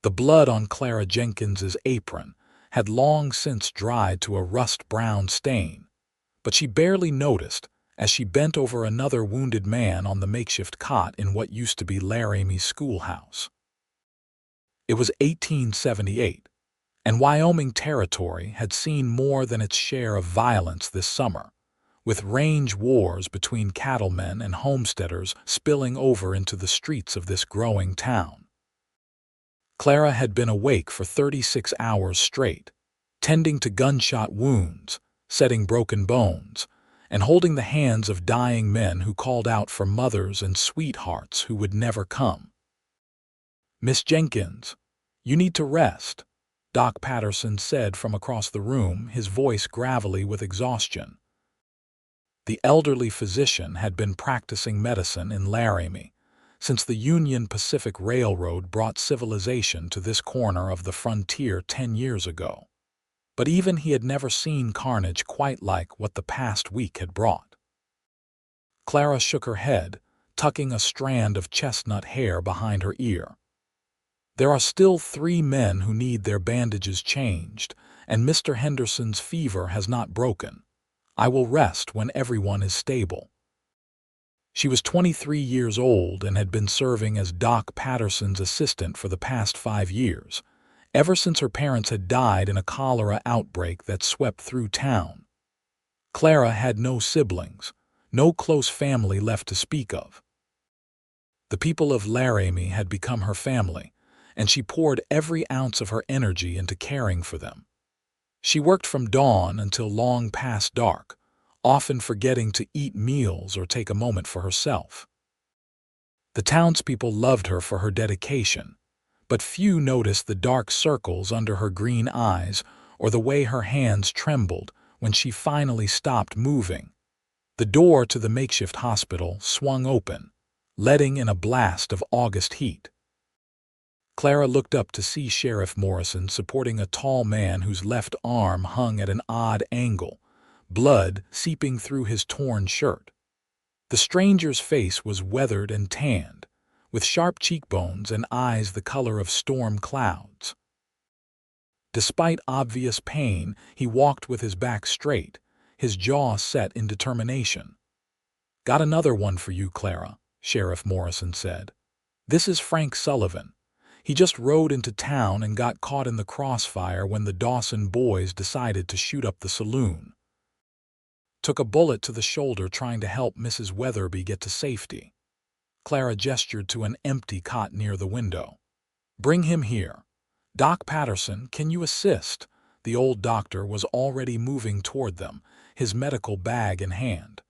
The blood on Clara Jenkins's apron had long since dried to a rust-brown stain, but she barely noticed as she bent over another wounded man on the makeshift cot in what used to be Laramie's schoolhouse. It was 1878, and Wyoming territory had seen more than its share of violence this summer, with range wars between cattlemen and homesteaders spilling over into the streets of this growing town. Clara had been awake for 36 hours straight, tending to gunshot wounds, setting broken bones, and holding the hands of dying men who called out for mothers and sweethearts who would never come. "Miss Jenkins, you need to rest," Doc Patterson said from across the room, his voice gravelly with exhaustion. The elderly physician had been practicing medicine in Laramie since the Union Pacific Railroad brought civilization to this corner of the frontier 10 years ago. But even he had never seen carnage quite like what the past week had brought. Clara shook her head, tucking a strand of chestnut hair behind her ear. "There are still 3 men who need their bandages changed, and Mr. Henderson's fever has not broken. I will rest when everyone is stable." She was 23 years old and had been serving as Doc Patterson's assistant for the past 5 years, ever since her parents had died in a cholera outbreak that swept through town. Clara had no siblings, no close family left to speak of. The people of Laramie had become her family, and she poured every ounce of her energy into caring for them. She worked from dawn until long past dark, often forgetting to eat meals or take a moment for herself. The townspeople loved her for her dedication, but few noticed the dark circles under her green eyes or the way her hands trembled when she finally stopped moving. The door to the makeshift hospital swung open, letting in a blast of August heat. Clara looked up to see Sheriff Morrison supporting a tall man whose left arm hung at an odd angle, blood seeping through his torn shirt. The stranger's face was weathered and tanned, with sharp cheekbones and eyes the color of storm clouds. Despite obvious pain, he walked with his back straight, his jaw set in determination. "Got another one for you, Clara," Sheriff Morrison said. "This is Frank Sullivan. He just rode into town and got caught in the crossfire when the Dawson boys decided to shoot up the saloon. Took a bullet to the shoulder trying to help Mrs. Weatherby get to safety." Clara gestured to an empty cot near the window. "Bring him here. Doc Patterson, can you assist?" The old doctor was already moving toward them, his medical bag in hand.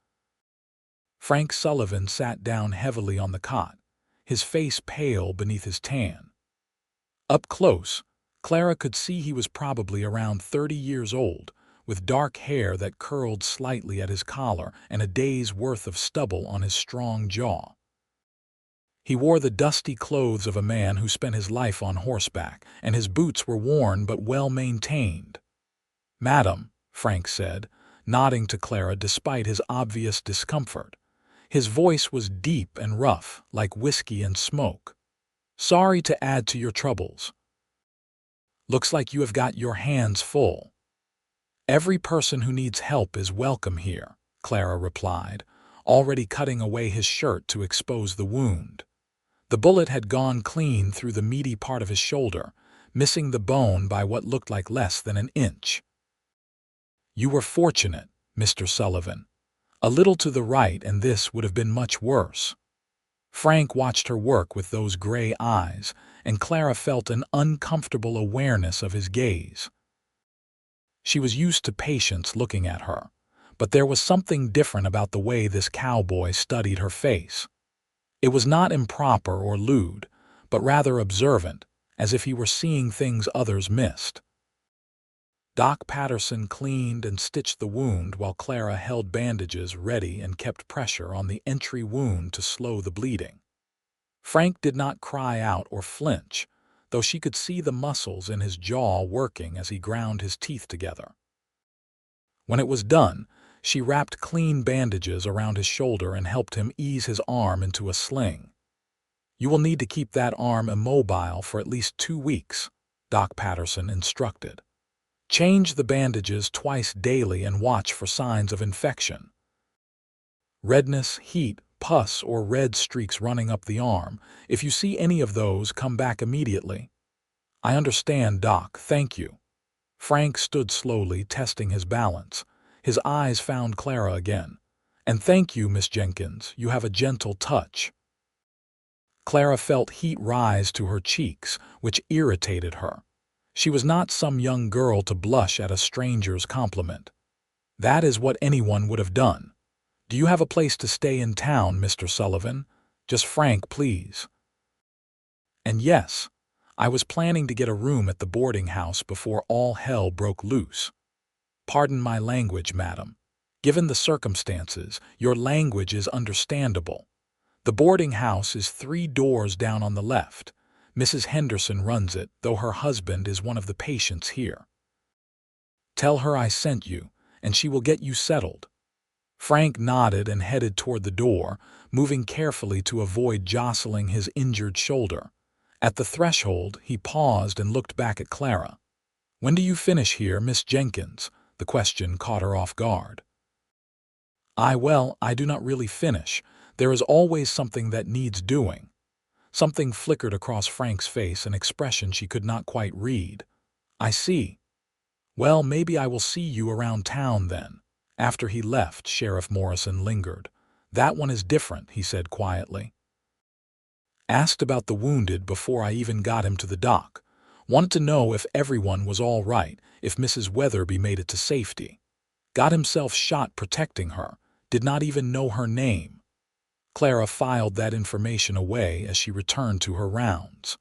Frank Sullivan sat down heavily on the cot, his face pale beneath his tan. Up close, Clara could see he was probably around 30 years old, with dark hair that curled slightly at his collar and a day's worth of stubble on his strong jaw. He wore the dusty clothes of a man who spent his life on horseback, and his boots were worn but well maintained. "Madam," Frank said, nodding to Clara despite his obvious discomfort. His voice was deep and rough, like whiskey and smoke. "Sorry to add to your troubles. Looks like you have got your hands full." "Every person who needs help is welcome here," Clara replied, already cutting away his shirt to expose the wound. The bullet had gone clean through the meaty part of his shoulder, missing the bone by what looked like less than an inch. "You were fortunate, Mr. Sullivan. A little to the right and this would have been much worse." Frank watched her work with those gray eyes, and Clara felt an uncomfortable awareness of his gaze. She was used to patients looking at her, but there was something different about the way this cowboy studied her face. It was not improper or lewd, but rather observant, as if he were seeing things others missed. Doc Patterson cleaned and stitched the wound while Clara held bandages ready and kept pressure on the entry wound to slow the bleeding. Frank did not cry out or flinch, though she could see the muscles in his jaw working as he ground his teeth together. When it was done, she wrapped clean bandages around his shoulder and helped him ease his arm into a sling. You will need to keep that arm immobile for at least 2 weeks, Doc Patterson instructed. Change the bandages twice daily and watch for signs of infection. Redness, heat, pus, or red streaks running up the arm. If you see any of those, come back immediately. I understand, Doc. Thank you. Frank stood slowly, testing his balance. His eyes found Clara again. And thank you, Miss Jenkins. You have a gentle touch. Clara felt heat rise to her cheeks, which irritated her. She was not some young girl to blush at a stranger's compliment. That is what anyone would have done. Do you have a place to stay in town, Mr. Sullivan? Just Frank, please. And yes, I was planning to get a room at the boarding house before all hell broke loose. Pardon my language, madam. Given the circumstances, your language is understandable. The boarding house is 3 doors down on the left. Mrs. Henderson runs it, though her husband is one of the patients here. Tell her I sent you, and she will get you settled. Frank nodded and headed toward the door, moving carefully to avoid jostling his injured shoulder. At the threshold, he paused and looked back at Clara. When do you finish here, Miss Jenkins? The question caught her off guard. I do not really finish. There is always something that needs doing. Something flickered across Frank's face, an expression she could not quite read. I see. Well, maybe I will see you around town then. After he left, Sheriff Morrison lingered. That one is different, he said quietly. Asked about the wounded before I even got him to the dock. Wanted to know if everyone was all right, if Mrs. Weatherby made it to safety. Got himself shot protecting her. Did not even know her name. Clara filed that information away as she returned to her rounds.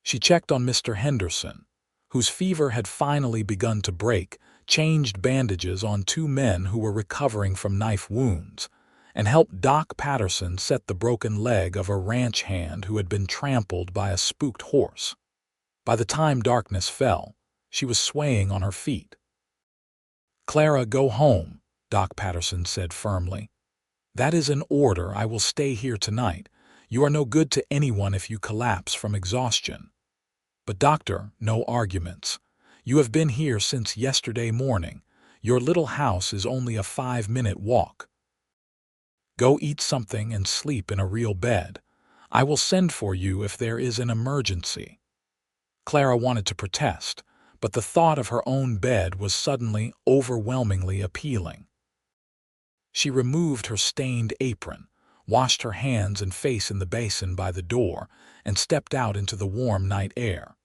She checked on Mr. Henderson, whose fever had finally begun to break, changed bandages on 2 men who were recovering from knife wounds, and helped Doc Patterson set the broken leg of a ranch hand who had been trampled by a spooked horse. By the time darkness fell, she was swaying on her feet. Clara, go home, Doc Patterson said firmly. That is an order. I will stay here tonight. You are no good to anyone if you collapse from exhaustion. But doctor, no arguments. You have been here since yesterday morning. Your little house is only a 5-minute walk. Go eat something and sleep in a real bed. I will send for you if there is an emergency. Clara wanted to protest, but the thought of her own bed was suddenly overwhelmingly appealing. She removed her stained apron, washed her hands and face in the basin by the door, and stepped out into the warm night air.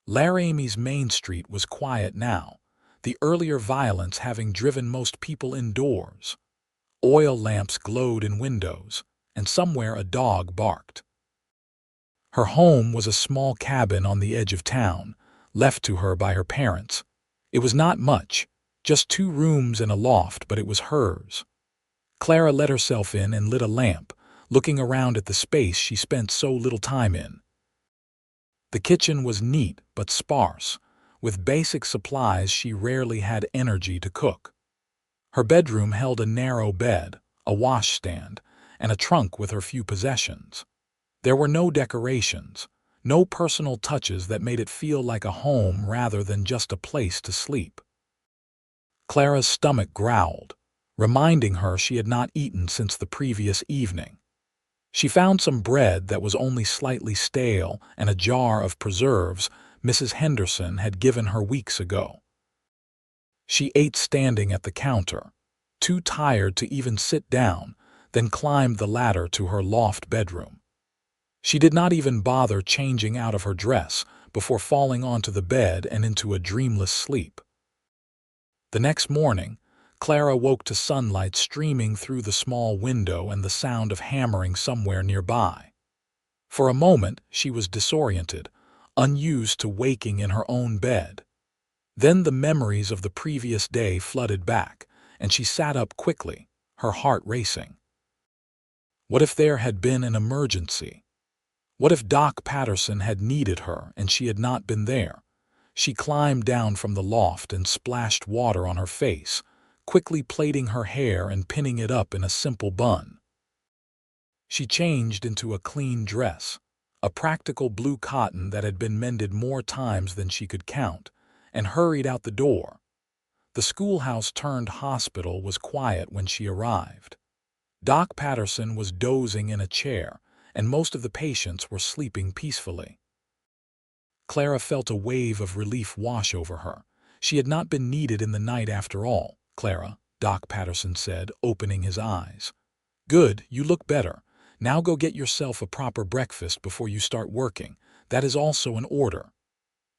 Laramie's Main Street was quiet now, the earlier violence having driven most people indoors. Oil lamps glowed in windows, and somewhere a dog barked. Her home was a small cabin on the edge of town, left to her by her parents. It was not much, just 2 rooms and a loft, but it was hers. Clara let herself in and lit a lamp, looking around at the space she spent so little time in. The kitchen was neat but sparse. With basic supplies she rarely had energy to cook. Her bedroom held a narrow bed, a washstand, and a trunk with her few possessions. There were no decorations, no personal touches that made it feel like a home rather than just a place to sleep. Clara's stomach growled, reminding her she had not eaten since the previous evening. She found some bread that was only slightly stale and a jar of preserves Mrs. Henderson had given her weeks ago. She ate standing at the counter, too tired to even sit down, then climbed the ladder to her loft bedroom. She did not even bother changing out of her dress before falling onto the bed and into a dreamless sleep. The next morning, Clara woke to sunlight streaming through the small window and the sound of hammering somewhere nearby. For a moment, she was disoriented, unused to waking in her own bed. Then the memories of the previous day flooded back, and she sat up quickly, her heart racing. What if there had been an emergency? What if Doc Patterson had needed her and she had not been there? She climbed down from the loft and splashed water on her face, quickly plaiting her hair and pinning it up in a simple bun. She changed into a clean dress, a practical blue cotton that had been mended more times than she could count, and hurried out the door. The schoolhouse-turned-hospital was quiet when she arrived. Doc Patterson was dozing in a chair, and most of the patients were sleeping peacefully. Clara felt a wave of relief wash over her. She had not been needed in the night after all. "Clara," Doc Patterson said, opening his eyes. "Good, you look better. Now go get yourself a proper breakfast before you start working. That is also an order."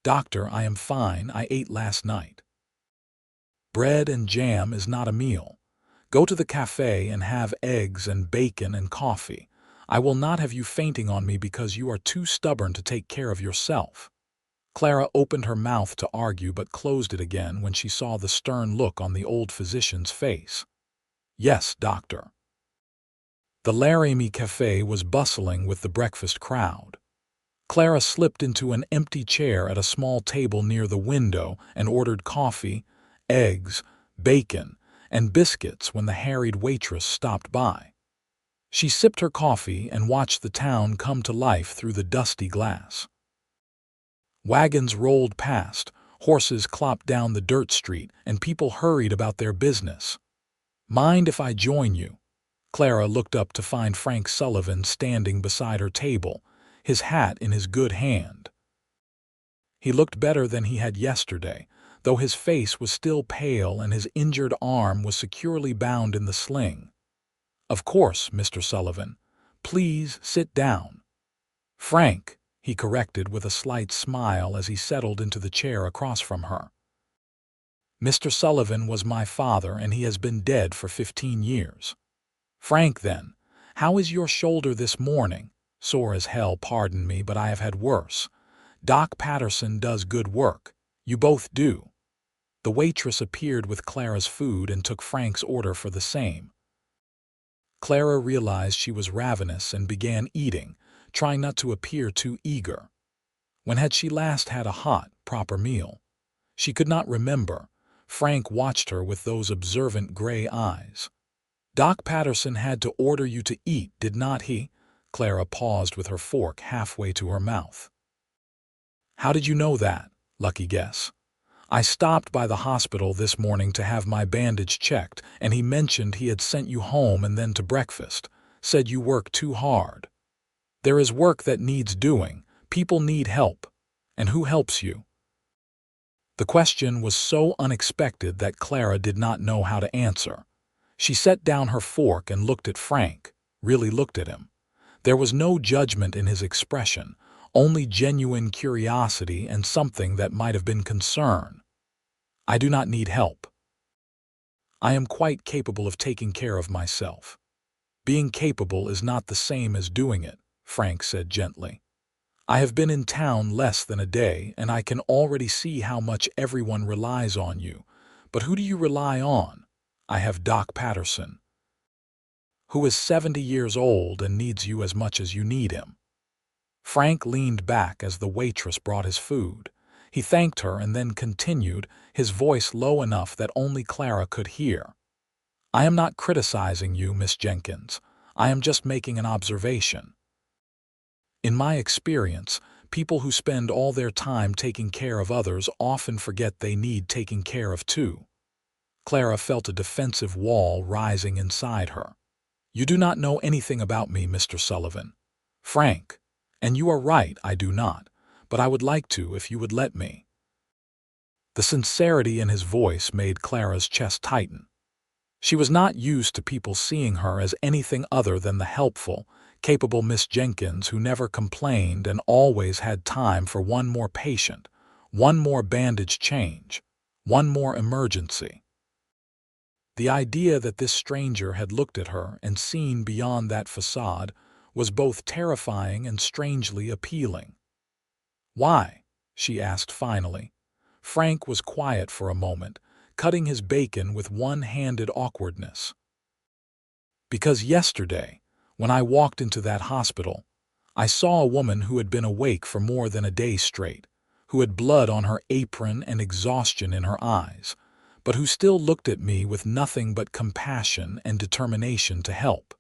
"Doctor, I am fine. I ate last night." "Bread and jam is not a meal. Go to the cafe and have eggs and bacon and coffee. I will not have you fainting on me because you are too stubborn to take care of yourself." Clara opened her mouth to argue but closed it again when she saw the stern look on the old physician's face. "Yes, doctor." The Laramie Cafe was bustling with the breakfast crowd. Clara slipped into an empty chair at a small table near the window and ordered coffee, eggs, bacon, and biscuits when the harried waitress stopped by. She sipped her coffee and watched the town come to life through the dusty glass. Wagons rolled past, horses clopped down the dirt street, and people hurried about their business. "Mind if I join you?" Clara looked up to find Frank Sullivan standing beside her table, his hat in his good hand. He looked better than he had yesterday, though his face was still pale and his injured arm was securely bound in the sling. "Of course, Mr. Sullivan. Please sit down." "Frank," he corrected with a slight smile as he settled into the chair across from her. "Mr. Sullivan was my father, and he has been dead for 15 years. Frank, then, how is your shoulder this morning?" "Sore as hell, pardon me, but I have had worse. Doc Patterson does good work. You both do." The waitress appeared with Clara's food and took Frank's order for the same. Clara realized she was ravenous and began eating, trying not to appear too eager. When had she last had a hot, proper meal? She could not remember. Frank watched her with those observant gray eyes. "Doc Patterson had to order you to eat, did not he?" Clara paused with her fork halfway to her mouth. "How did you know that? Lucky guess." "I stopped by the hospital this morning to have my bandage checked, and he mentioned he had sent you home and then to breakfast. Said you work too hard." "There is work that needs doing. People need help. And who helps you?" The question was so unexpected that Clara did not know how to answer. She set down her fork and looked at Frank, really looked at him. There was no judgment in his expression, only genuine curiosity and something that might have been concern. "I do not need help. I am quite capable of taking care of myself." "Being capable is not the same as doing it," Frank said gently. "I have been in town less than a day, and I can already see how much everyone relies on you. But who do you rely on? I have Doc Patterson, who is 70 years old and needs you as much as you need him." Frank leaned back as the waitress brought his food. He thanked her and then continued, his voice low enough that only Clara could hear. "I am not criticizing you, Miss Jenkins. I am just making an observation. In my experience, people who spend all their time taking care of others often forget they need taking care of too." Clara felt a defensive wall rising inside her. "You do not know anything about me, Mr. Sullivan." "Frank, and you are right, I do not, but I would like to if you would let me." The sincerity in his voice made Clara's chest tighten. She was not used to people seeing her as anything other than the helpful, capable Miss Jenkins who never complained and always had time for one more patient, one more bandage change, one more emergency. The idea that this stranger had looked at her and seen beyond that facade was both terrifying and strangely appealing. "Why?" she asked finally. Frank was quiet for a moment, cutting his bacon with one-handed awkwardness. "Because yesterday, when I walked into that hospital, I saw a woman who had been awake for more than a day straight, who had blood on her apron and exhaustion in her eyes, but who still looked at me with nothing but compassion and determination to help."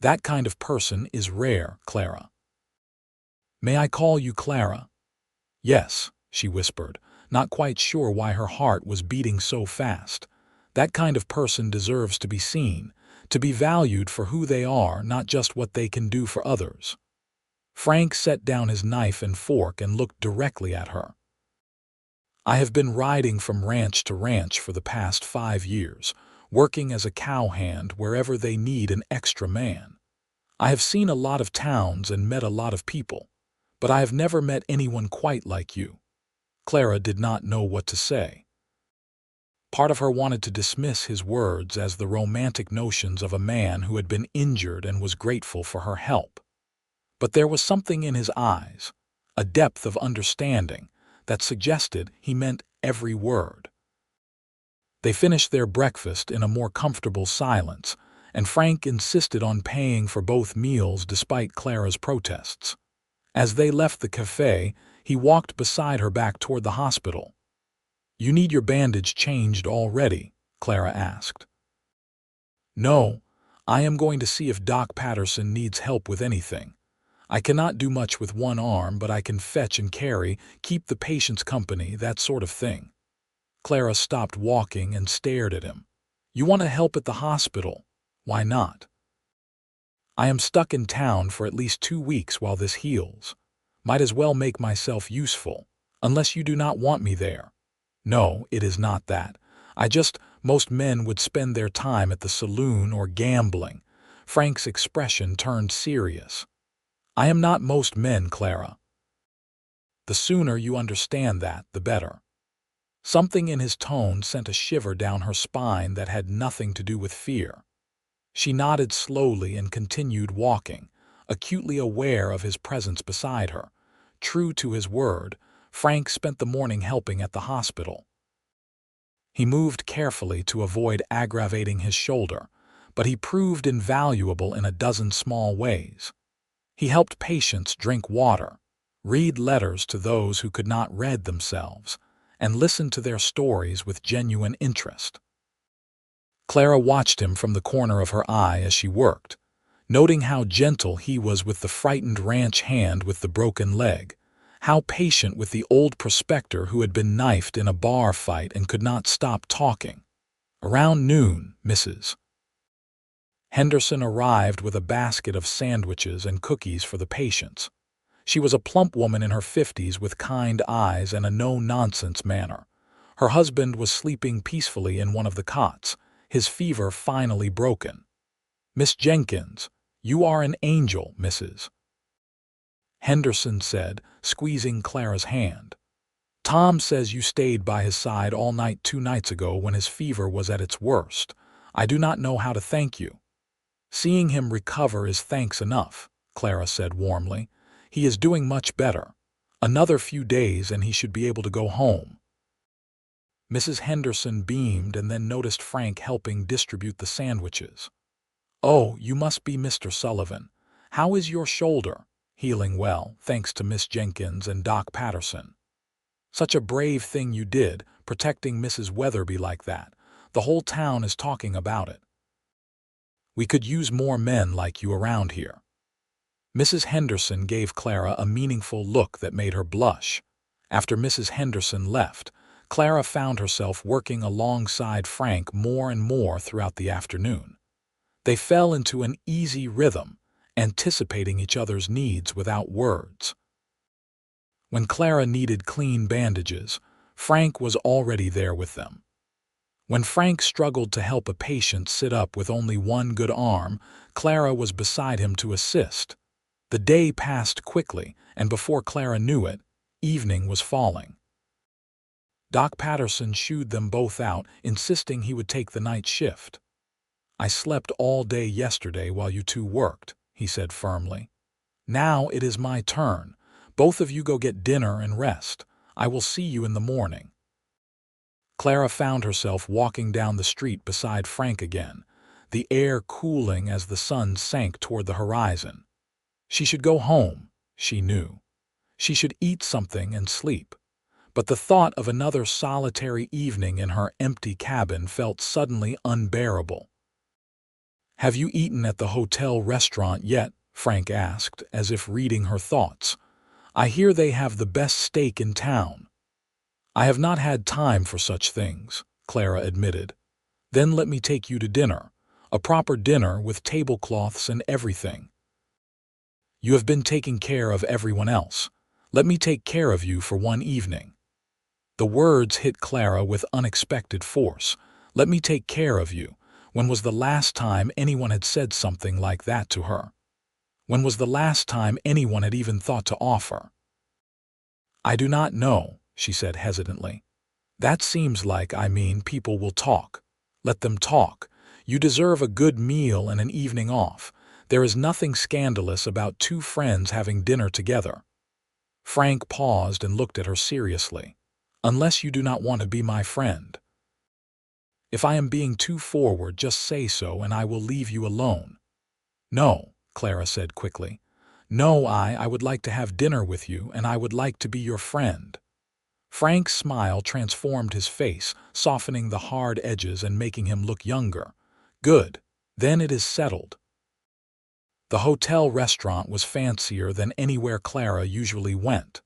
That kind of person is rare, Clara. May I call you Clara? Yes, she whispered, not quite sure why her heart was beating so fast. That kind of person deserves to be seen, to be valued for who they are, not just what they can do for others. Frank set down his knife and fork and looked directly at her. I have been riding from ranch to ranch for the past 5 years, working as a cowhand wherever they need an extra man. I have seen a lot of towns and met a lot of people, but I have never met anyone quite like you. Clara did not know what to say. Part of her wanted to dismiss his words as the romantic notions of a man who had been injured and was grateful for her help. But there was something in his eyes, a depth of understanding, that suggested he meant every word. They finished their breakfast in a more comfortable silence, and Frank insisted on paying for both meals despite Clara's protests. As they left the cafe, he walked beside her back toward the hospital. "You need your bandage changed already?" Clara asked. "No, I am going to see if Doc Patterson needs help with anything. I cannot do much with one arm, but I can fetch and carry, keep the patients company, that sort of thing." Clara stopped walking and stared at him. "You want to help at the hospital? Why not?" "I am stuck in town for at least 2 weeks while this heals. Might as well make myself useful, unless you do not want me there." "No, it is not that. Most men would spend their time at the saloon or gambling." Frank's expression turned serious. "I am not most men, Clara." "The sooner you understand that, the better." Something in his tone sent a shiver down her spine that had nothing to do with fear. She nodded slowly and continued walking, acutely aware of his presence beside her. True to his word, Frank spent the morning helping at the hospital. He moved carefully to avoid aggravating his shoulder, but he proved invaluable in a dozen small ways. He helped patients drink water, read letters to those who could not read themselves, and listen to their stories with genuine interest. Clara watched him from the corner of her eye as she worked, noting how gentle he was with the frightened ranch hand with the broken leg, how patient with the old prospector who had been knifed in a bar fight and could not stop talking. Around noon, Mrs. Henderson arrived with a basket of sandwiches and cookies for the patients. She was a plump woman in her 50s with kind eyes and a no-nonsense manner. Her husband was sleeping peacefully in one of the cots, his fever finally broken. "Miss Jenkins, you are an angel, Mrs. Henderson said, squeezing Clara's hand. "Tom says you stayed by his side all night 2 nights ago when his fever was at its worst. I do not know how to thank you." "Seeing him recover is thanks enough," Clara said warmly. "He is doing much better. Another few days and he should be able to go home." Mrs. Henderson beamed and then noticed Frank helping distribute the sandwiches. "Oh, you must be Mr. Sullivan. How is your shoulder?" "Healing well, thanks to Miss Jenkins and Doc Patterson." "Such a brave thing you did, protecting Mrs. Weatherby like that. The whole town is talking about it. We could use more men like you around here." Mrs. Henderson gave Clara a meaningful look that made her blush. After Mrs. Henderson left, Clara found herself working alongside Frank more and more throughout the afternoon. They fell into an easy rhythm, anticipating each other's needs without words. When Clara needed clean bandages, Frank was already there with them. When Frank struggled to help a patient sit up with only one good arm, Clara was beside him to assist. The day passed quickly, and before Clara knew it, evening was falling. Doc Patterson shooed them both out, insisting he would take the night shift. "I slept all day yesterday while you two worked," he said firmly. "Now it is my turn. Both of you go get dinner and rest. I will see you in the morning." Clara found herself walking down the street beside Frank again, the air cooling as the sun sank toward the horizon. She should go home, she knew. She should eat something and sleep. But the thought of another solitary evening in her empty cabin felt suddenly unbearable. "Have you eaten at the hotel restaurant yet?" Frank asked, as if reading her thoughts. "I hear they have the best steak in town." "I have not had time for such things," Clara admitted. "Then let me take you to dinner. A proper dinner with tablecloths and everything. You have been taking care of everyone else. Let me take care of you for one evening." The words hit Clara with unexpected force. "Let me take care of you." When was the last time anyone had said something like that to her? When was the last time anyone had even thought to offer? "I do not know," she said hesitantly. "That seems like, people will talk. Let them talk. You deserve a good meal and an evening off. There is nothing scandalous about two friends having dinner together." Frank paused and looked at her seriously. "Unless you do not want to be my friend. If I am being too forward, just say so and I will leave you alone." "No," Clara said quickly. "No, I would like to have dinner with you and I would like to be your friend." Frank's smile transformed his face, softening the hard edges and making him look younger. "Good. Then it is settled." The hotel restaurant was fancier than anywhere Clara usually went.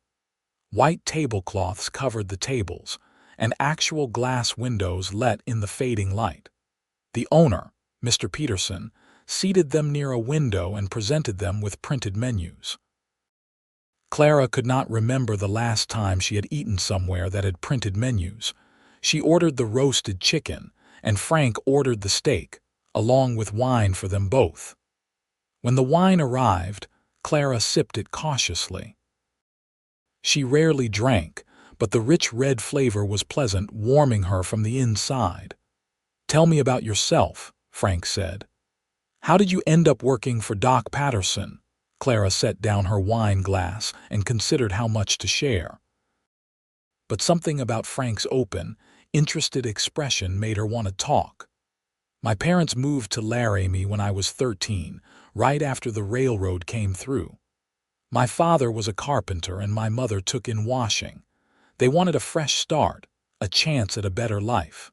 White tablecloths covered the tables, and actual glass windows let in the fading light. The owner, Mr. Peterson, seated them near a window and presented them with printed menus. Clara could not remember the last time she had eaten somewhere that had printed menus. She ordered the roasted chicken, and Frank ordered the steak, along with wine for them both. When the wine arrived, Clara sipped it cautiously. She rarely drank, but the rich red flavor was pleasant, warming her from the inside. "Tell me about yourself," Frank said. "How did you end up working for Doc Patterson?" Clara set down her wine glass and considered how much to share. But something about Frank's open, interested expression made her want to talk. "My parents moved to Laramie when I was 13, right after the railroad came through. My father was a carpenter and my mother took in washing. They wanted a fresh start, a chance at a better life."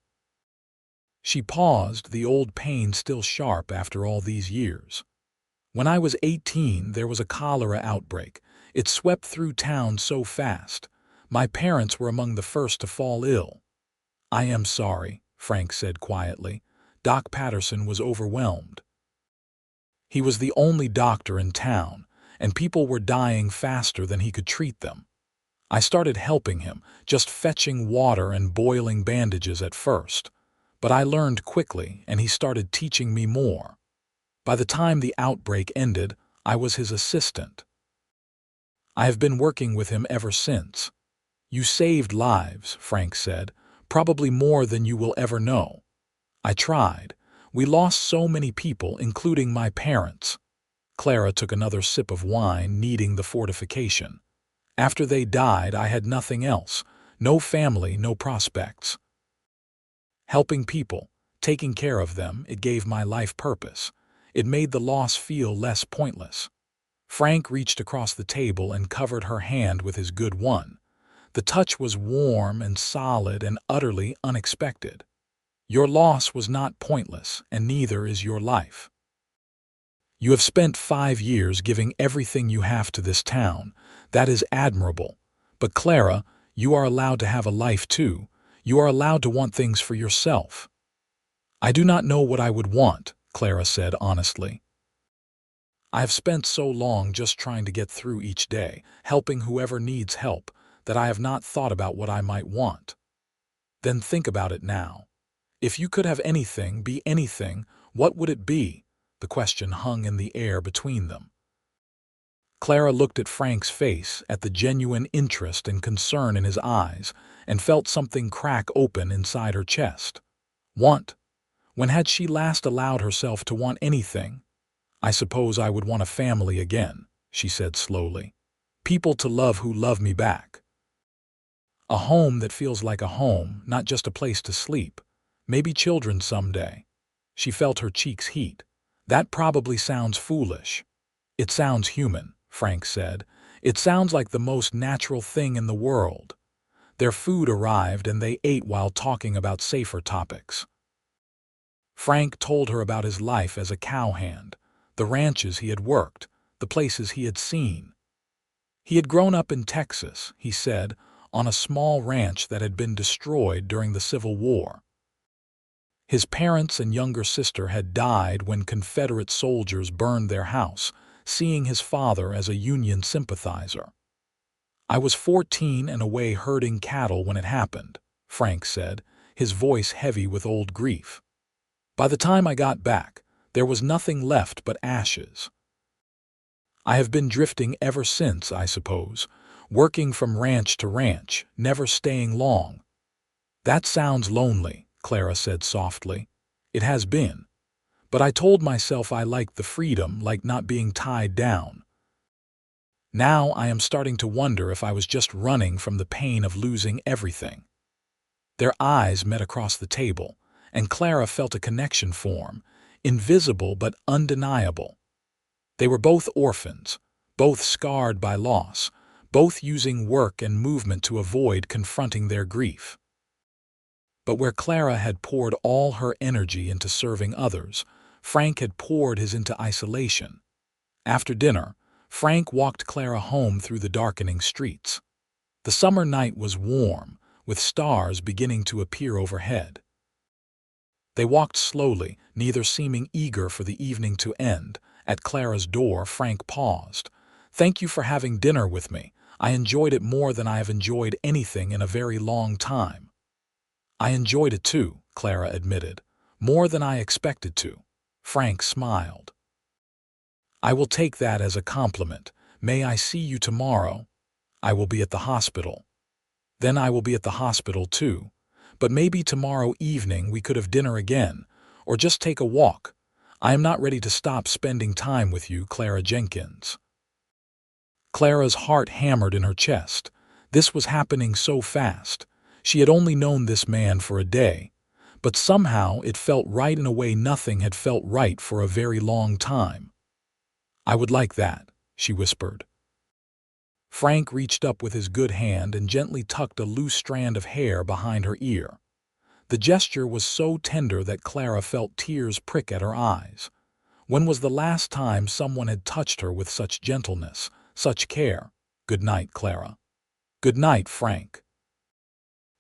She paused, the old pain still sharp after all these years. "When I was 18, there was a cholera outbreak. It swept through town so fast. My parents were among the first to fall ill." "I am sorry," Frank said quietly. "Doc Patterson was overwhelmed. He was the only doctor in town, and people were dying faster than he could treat them. I started helping him, just fetching water and boiling bandages at first. But I learned quickly, and he started teaching me more. By the time the outbreak ended, I was his assistant. I have been working with him ever since." "You saved lives," Frank said, "probably more than you will ever know." "I tried. We lost so many people, including my parents." Clara took another sip of wine, needing the fortification. "After they died, I had nothing else. No family, no prospects. Helping people, taking care of them, it gave my life purpose. It made the loss feel less pointless." Frank reached across the table and covered her hand with his good one. The touch was warm and solid and utterly unexpected. "Your loss was not pointless, and neither is your life. You have spent 5 years giving everything you have to this town. That is admirable. But Clara, you are allowed to have a life too. You are allowed to want things for yourself." "I do not know what I would want," Clara said honestly. "I have spent so long just trying to get through each day, helping whoever needs help, that I have not thought about what I might want." "Then think about it now. If you could have anything, be anything, what would it be?" The question hung in the air between them. Clara looked at Frank's face, at the genuine interest and concern in his eyes, and felt something crack open inside her chest. Want? When had she last allowed herself to want anything? "I suppose I would want a family again," she said slowly. "People to love who love me back. A home that feels like a home, not just a place to sleep. Maybe children someday." She felt her cheeks heat. "That probably sounds foolish." "It sounds human," Frank said. "It sounds like the most natural thing in the world." Their food arrived and they ate while talking about safer topics. Frank told her about his life as a cowhand, the ranches he had worked, the places he had seen. He had grown up in Texas, he said, on a small ranch that had been destroyed during the Civil War. His parents and younger sister had died when Confederate soldiers burned their house, seeing his father as a Union sympathizer. "I was 14 and away herding cattle when it happened," Frank said, his voice heavy with old grief. "By the time I got back, there was nothing left but ashes. I have been drifting ever since, I suppose, working from ranch to ranch, never staying long." "That sounds lonely," Clara said softly. "It has been. But I told myself I liked the freedom, like not being tied down. Now I am starting to wonder if I was just running from the pain of losing everything." Their eyes met across the table, and Clara felt a connection form, invisible but undeniable. They were both orphans, both scarred by loss, both using work and movement to avoid confronting their grief. But where Clara had poured all her energy into serving others, Frank had poured his into isolation. After dinner, Frank walked Clara home through the darkening streets. The summer night was warm, with stars beginning to appear overhead. They walked slowly, neither seeming eager for the evening to end. At Clara's door, Frank paused. "Thank you for having dinner with me. I enjoyed it more than I have enjoyed anything in a very long time." "I enjoyed it too," Clara admitted. "More than I expected to." Frank smiled. "I will take that as a compliment. May I see you tomorrow?" "I will be at the hospital." "Then I will be at the hospital too. But maybe tomorrow evening we could have dinner again, or just take a walk. I am not ready to stop spending time with you, Clara Jenkins." Clara's heart hammered in her chest. This was happening so fast. She had only known this man for a day, but somehow it felt right in a way nothing had felt right for a very long time. "I would like that," she whispered. Frank reached up with his good hand and gently tucked a loose strand of hair behind her ear. The gesture was so tender that Clara felt tears prick at her eyes. When was the last time someone had touched her with such gentleness, such care? "Good night, Clara." "Good night, Frank."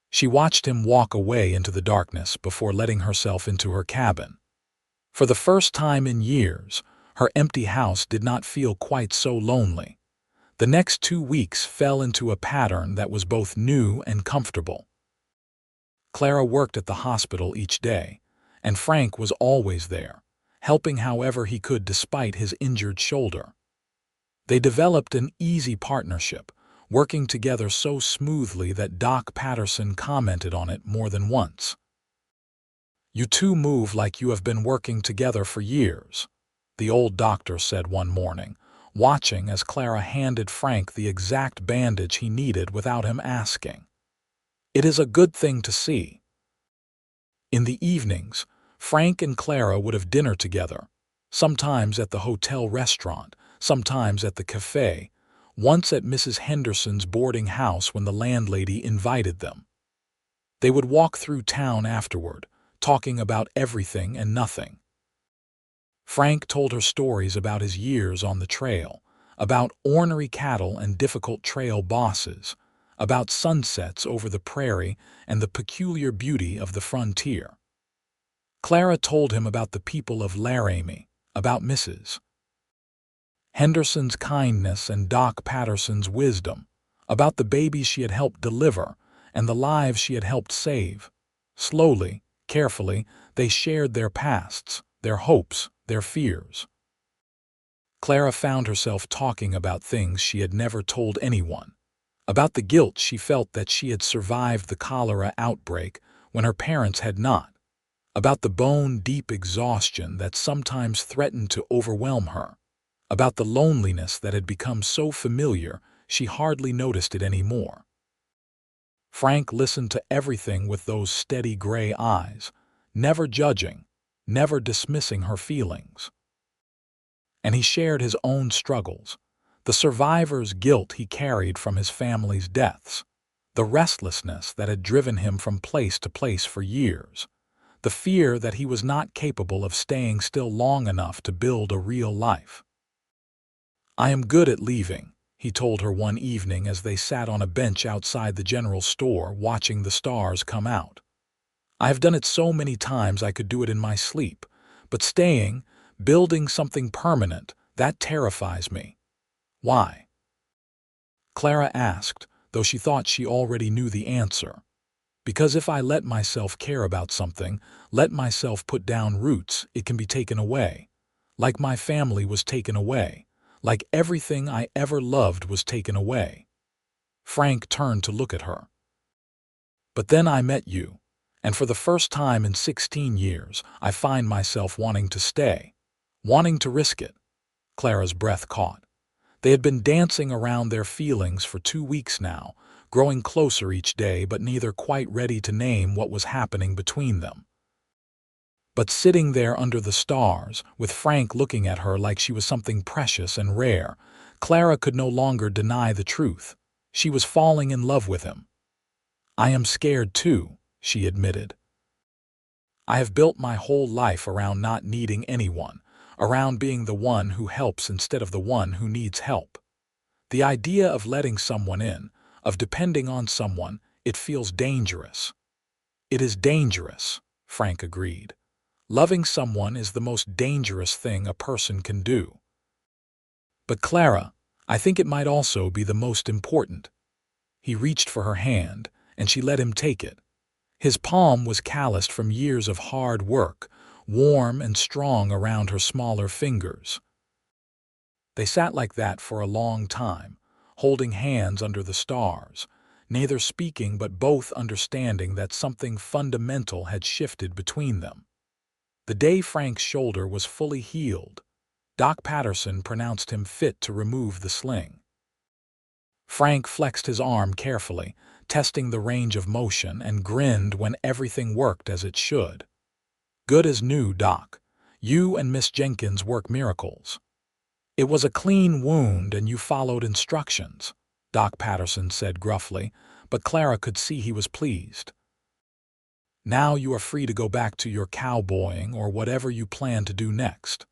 She watched him walk away into the darkness before letting herself into her cabin. For the first time in years, her empty house did not feel quite so lonely. The next 2 weeks fell into a pattern that was both new and comfortable. Clara worked at the hospital each day, and Frank was always there, helping however he could despite his injured shoulder. They developed an easy partnership, working together so smoothly that Doc Patterson commented on it more than once. "You two move like you have been working together for years," the old doctor said one morning, watching as Clara handed Frank the exact bandage he needed without him asking. "It is a good thing to see." In the evenings, Frank and Clara would have dinner together, sometimes at the hotel restaurant, sometimes at the cafe, once at Mrs. Henderson's boarding house when the landlady invited them. They would walk through town afterward, talking about everything and nothing. Frank told her stories about his years on the trail, about ornery cattle and difficult trail bosses, about sunsets over the prairie and the peculiar beauty of the frontier. Clara told him about the people of Laramie, about Mrs. Henderson's kindness and Doc Patterson's wisdom, about the babies she had helped deliver and the lives she had helped save. Slowly, carefully, they shared their pasts, their hopes, their fears. Clara found herself talking about things she had never told anyone, about the guilt she felt that she had survived the cholera outbreak when her parents had not, about the bone-deep exhaustion that sometimes threatened to overwhelm her, about the loneliness that had become so familiar she hardly noticed it anymore. Frank listened to everything with those steady gray eyes, never judging, never dismissing her feelings. And he shared his own struggles, the survivor's guilt he carried from his family's deaths, the restlessness that had driven him from place to place for years, the fear that he was not capable of staying still long enough to build a real life. "I am good at leaving," he told her one evening as they sat on a bench outside the general store watching the stars come out. "I have done it so many times I could do it in my sleep, but staying, building something permanent, that terrifies me." "Why?" Clara asked, though she thought she already knew the answer. "Because if I let myself care about something, let myself put down roots, it can be taken away. Like my family was taken away. Like everything I ever loved was taken away." Frank turned to look at her. "But then I met you, and for the first time in 16 years, I find myself wanting to stay. Wanting to risk it." Clara's breath caught. They had been dancing around their feelings for 2 weeks now, growing closer each day but neither quite ready to name what was happening between them. But sitting there under the stars, with Frank looking at her like she was something precious and rare, Clara could no longer deny the truth. She was falling in love with him. "I am scared too," she admitted. "I have built my whole life around not needing anyone, around being the one who helps instead of the one who needs help. The idea of letting someone in, of depending on someone, it feels dangerous." "It is dangerous," Frank agreed. "Loving someone is the most dangerous thing a person can do. But Clara, I think it might also be the most important." He reached for her hand, and she let him take it. His palm was calloused from years of hard work, warm and strong around her smaller fingers. They sat like that for a long time, holding hands under the stars, neither speaking but both understanding that something fundamental had shifted between them. The day Frank's shoulder was fully healed, Doc Patterson pronounced him fit to remove the sling. Frank flexed his arm carefully, testing the range of motion, and grinned when everything worked as it should. "Good as new, Doc. You and Miss Jenkins work miracles." "It was a clean wound and you followed instructions," Doc Patterson said gruffly, but Clara could see he was pleased. "Now you are free to go back to your cowboying or whatever you plan to do next."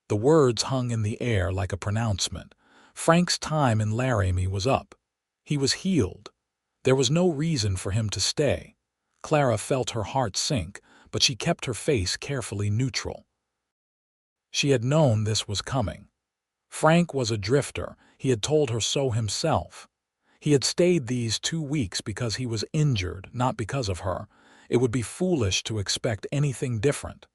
The words hung in the air like a pronouncement. Frank's time in Laramie was up. He was healed. There was no reason for him to stay. Clara felt her heart sink, but she kept her face carefully neutral. She had known this was coming. Frank was a drifter. He had told her so himself. He had stayed these 2 weeks because he was injured, not because of her. It would be foolish to expect anything different.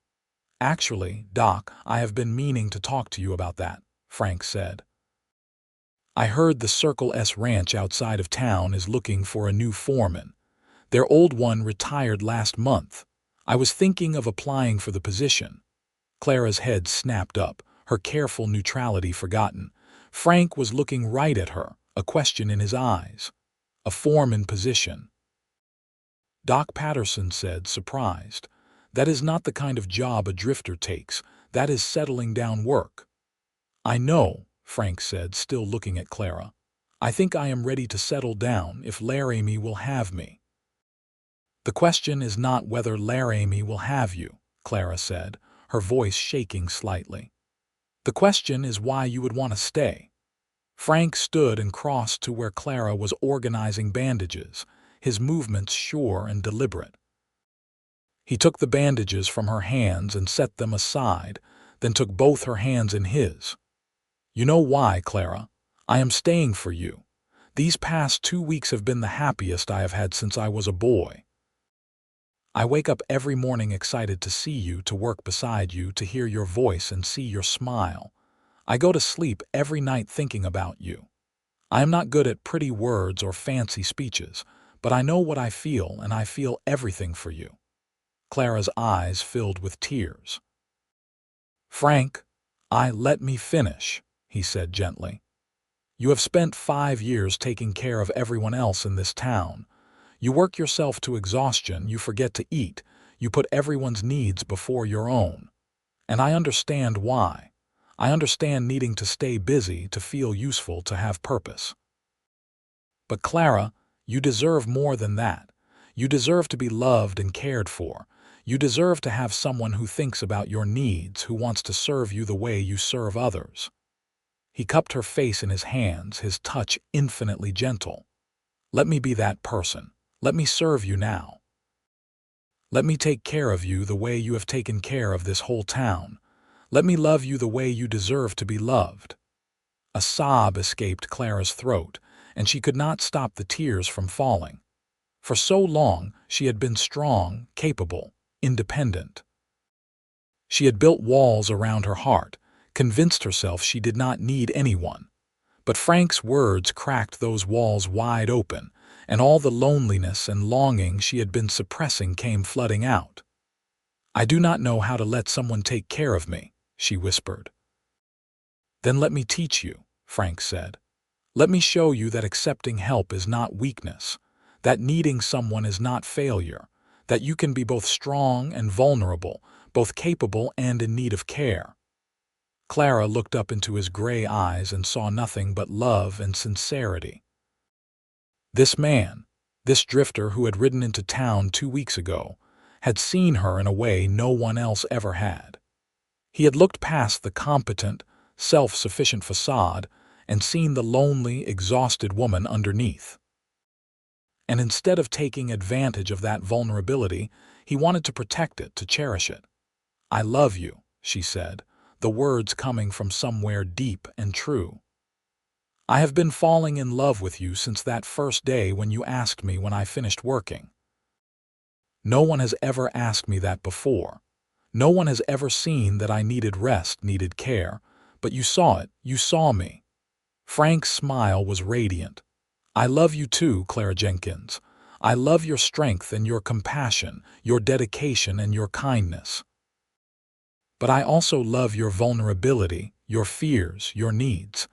"Actually, Doc, I have been meaning to talk to you about that," Frank said. "I heard the Circle S ranch outside of town is looking for a new foreman. Their old one retired last month. I was thinking of applying for the position." Clara's head snapped up, her careful neutrality forgotten. Frank was looking right at her, a question in his eyes. "A foreman position?" Doc Patterson said, surprised. "That is not the kind of job a drifter takes. That is settling down work." "I know," Frank said, still looking at Clara. "I think I am ready to settle down if Laramie will have me." "The question is not whether Laramie will have you," Clara said, her voice shaking slightly. "The question is why you would want to stay." Frank stood and crossed to where Clara was organizing bandages, his movements sure and deliberate. He took the bandages from her hands and set them aside, then took both her hands in his. "You know why, Clara? I am staying for you. These past 2 weeks have been the happiest I have had since I was a boy. I wake up every morning excited to see you, to work beside you, to hear your voice and see your smile. I go to sleep every night thinking about you. I am not good at pretty words or fancy speeches, but I know what I feel, and I feel everything for you." Clara's eyes filled with tears. "Frank, let me finish," he said gently. "You have spent 5 years taking care of everyone else in this town. You work yourself to exhaustion, you forget to eat, you put everyone's needs before your own. And I understand why. I understand needing to stay busy, to feel useful, to have purpose. But Clara, you deserve more than that. You deserve to be loved and cared for. You deserve to have someone who thinks about your needs, who wants to serve you the way you serve others." He cupped her face in his hands, his touch infinitely gentle. "Let me be that person. Let me serve you now. Let me take care of you the way you have taken care of this whole town. Let me love you the way you deserve to be loved." A sob escaped Clara's throat, and she could not stop the tears from falling. For so long, she had been strong, capable, independent. She had built walls around her heart, convinced herself she did not need anyone. But Frank's words cracked those walls wide open, and all the loneliness and longing she had been suppressing came flooding out. "I do not know how to let someone take care of me," she whispered. "Then let me teach you," Frank said. "Let me show you that accepting help is not weakness, that needing someone is not failure, that you can be both strong and vulnerable, both capable and in need of care." Clara looked up into his gray eyes and saw nothing but love and sincerity. This man, this drifter who had ridden into town 2 weeks ago, had seen her in a way no one else ever had. He had looked past the competent, self-sufficient facade and seen the lonely, exhausted woman underneath. And instead of taking advantage of that vulnerability, he wanted to protect it, to cherish it. "I love you," she said, the words coming from somewhere deep and true. "I have been falling in love with you since that first day when you asked me when I finished working. No one has ever asked me that before. No one has ever seen that I needed rest, needed care, but you saw it, you saw me." Frank's smile was radiant. "I love you too, Clara Jenkins. I love your strength and your compassion, your dedication and your kindness. But I also love your vulnerability, your fears, your needs.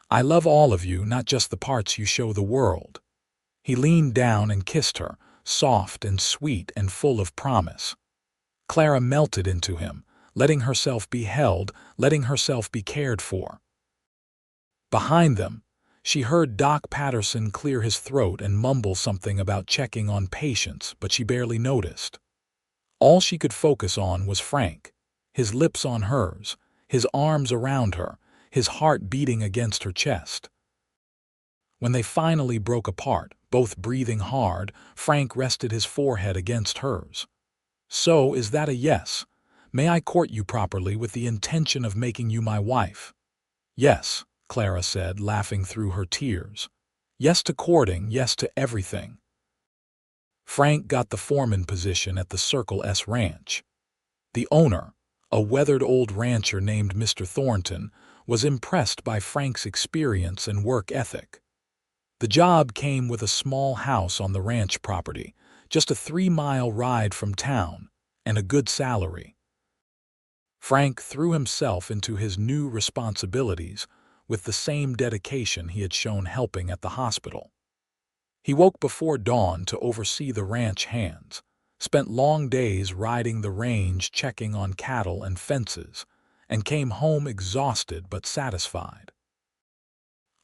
I love all of you, not just the parts you show the world." He leaned down and kissed her, soft and sweet and full of promise. Clara melted into him, letting herself be held, letting herself be cared for. Behind them, she heard Doc Patterson clear his throat and mumble something about checking on patients, but she barely noticed. All she could focus on was Frank, his lips on hers, his arms around her, his heart beating against her chest. When they finally broke apart, both breathing hard, Frank rested his forehead against hers. "So, is that a yes? May I court you properly with the intention of making you my wife?" "Yes," Clara said, laughing through her tears. "Yes to courting, yes to everything." Frank got the foreman position at the Circle S Ranch. The owner, a weathered old rancher named Mr. Thornton, was impressed by Frank's experience and work ethic. The job came with a small house on the ranch property, just a 3-mile ride from town, and a good salary. Frank threw himself into his new responsibilities with the same dedication he had shown helping at the hospital. He woke before dawn to oversee the ranch hands, spent long days riding the range checking on cattle and fences, and came home exhausted but satisfied.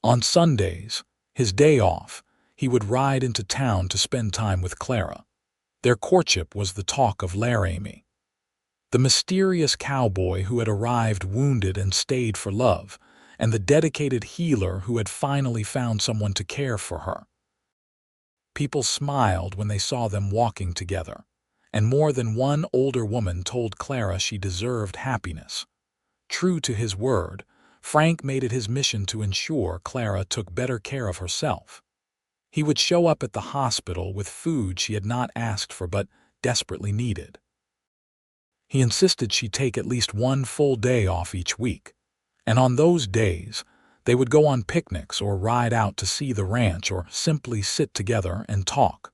On Sundays, his day off, he would ride into town to spend time with Clara. Their courtship was the talk of Laramie. The mysterious cowboy who had arrived wounded and stayed for love, and the dedicated healer who had finally found someone to care for her. People smiled when they saw them walking together, and more than one older woman told Clara she deserved happiness. True to his word, Frank made it his mission to ensure Clara took better care of herself. He would show up at the hospital with food she had not asked for but desperately needed. He insisted she take at least one full day off each week, and on those days, they would go on picnics or ride out to see the ranch or simply sit together and talk.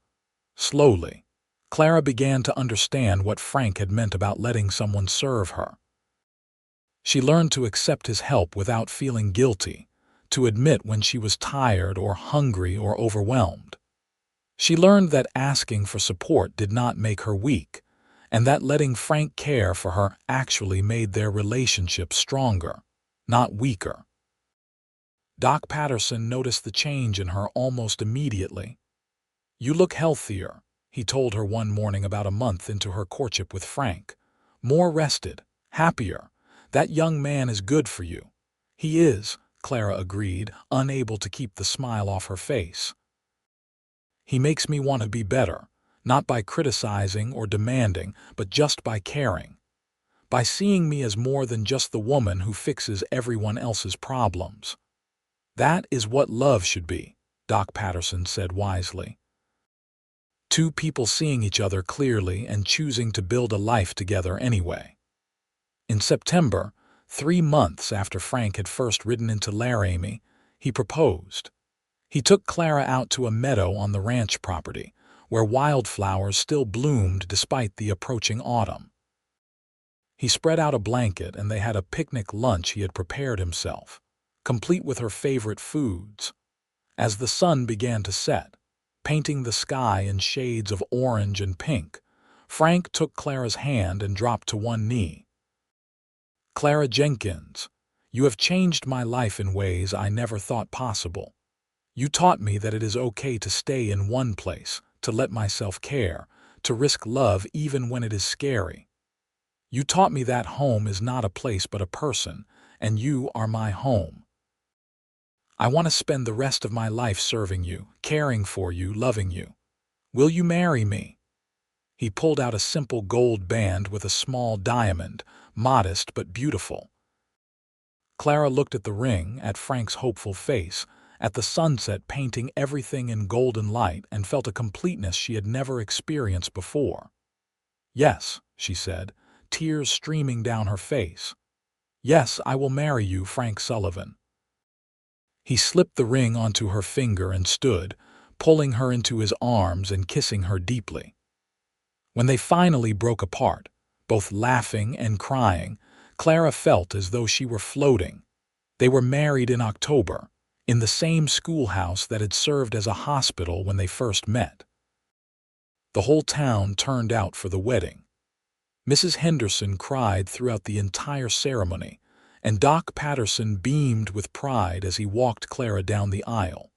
Slowly, Clara began to understand what Frank had meant about letting someone serve her. She learned to accept his help without feeling guilty, to admit when she was tired or hungry or overwhelmed. She learned that asking for support did not make her weak, and that letting Frank care for her actually made their relationship stronger, not weaker. Doc Patterson noticed the change in her almost immediately. "You look healthier," he told her one morning about a month into her courtship with Frank. "More rested, happier. That young man is good for you." "He is," Clara agreed, unable to keep the smile off her face. "He makes me want to be better, not by criticizing or demanding, but just by caring. By seeing me as more than just the woman who fixes everyone else's problems." "That is what love should be," Doc Patterson said wisely. "Two people seeing each other clearly and choosing to build a life together anyway." In September, 3 months after Frank had first ridden into Laramie, he proposed. He took Clara out to a meadow on the ranch property, where wildflowers still bloomed despite the approaching autumn. He spread out a blanket and they had a picnic lunch he had prepared himself, complete with her favorite foods. As the sun began to set, painting the sky in shades of orange and pink, Frank took Clara's hand and dropped to one knee. "Clara Jenkins, you have changed my life in ways I never thought possible. You taught me that it is okay to stay in one place, to let myself care, to risk love even when it is scary. You taught me that home is not a place but a person, and you are my home. I want to spend the rest of my life serving you, caring for you, loving you. Will you marry me?" He pulled out a simple gold band with a small diamond, modest but beautiful. Clara looked at the ring, at Frank's hopeful face, at the sunset painting everything in golden light, and felt a completeness she had never experienced before. "Yes," she said, tears streaming down her face. "Yes, I will marry you, Frank Sullivan." He slipped the ring onto her finger and stood, pulling her into his arms and kissing her deeply. When they finally broke apart, both laughing and crying, Clara felt as though she were floating. They were married in October, in the same schoolhouse that had served as a hospital when they first met. The whole town turned out for the wedding. Mrs. Henderson cried throughout the entire ceremony, and Doc Patterson beamed with pride as he walked Clara down the aisle.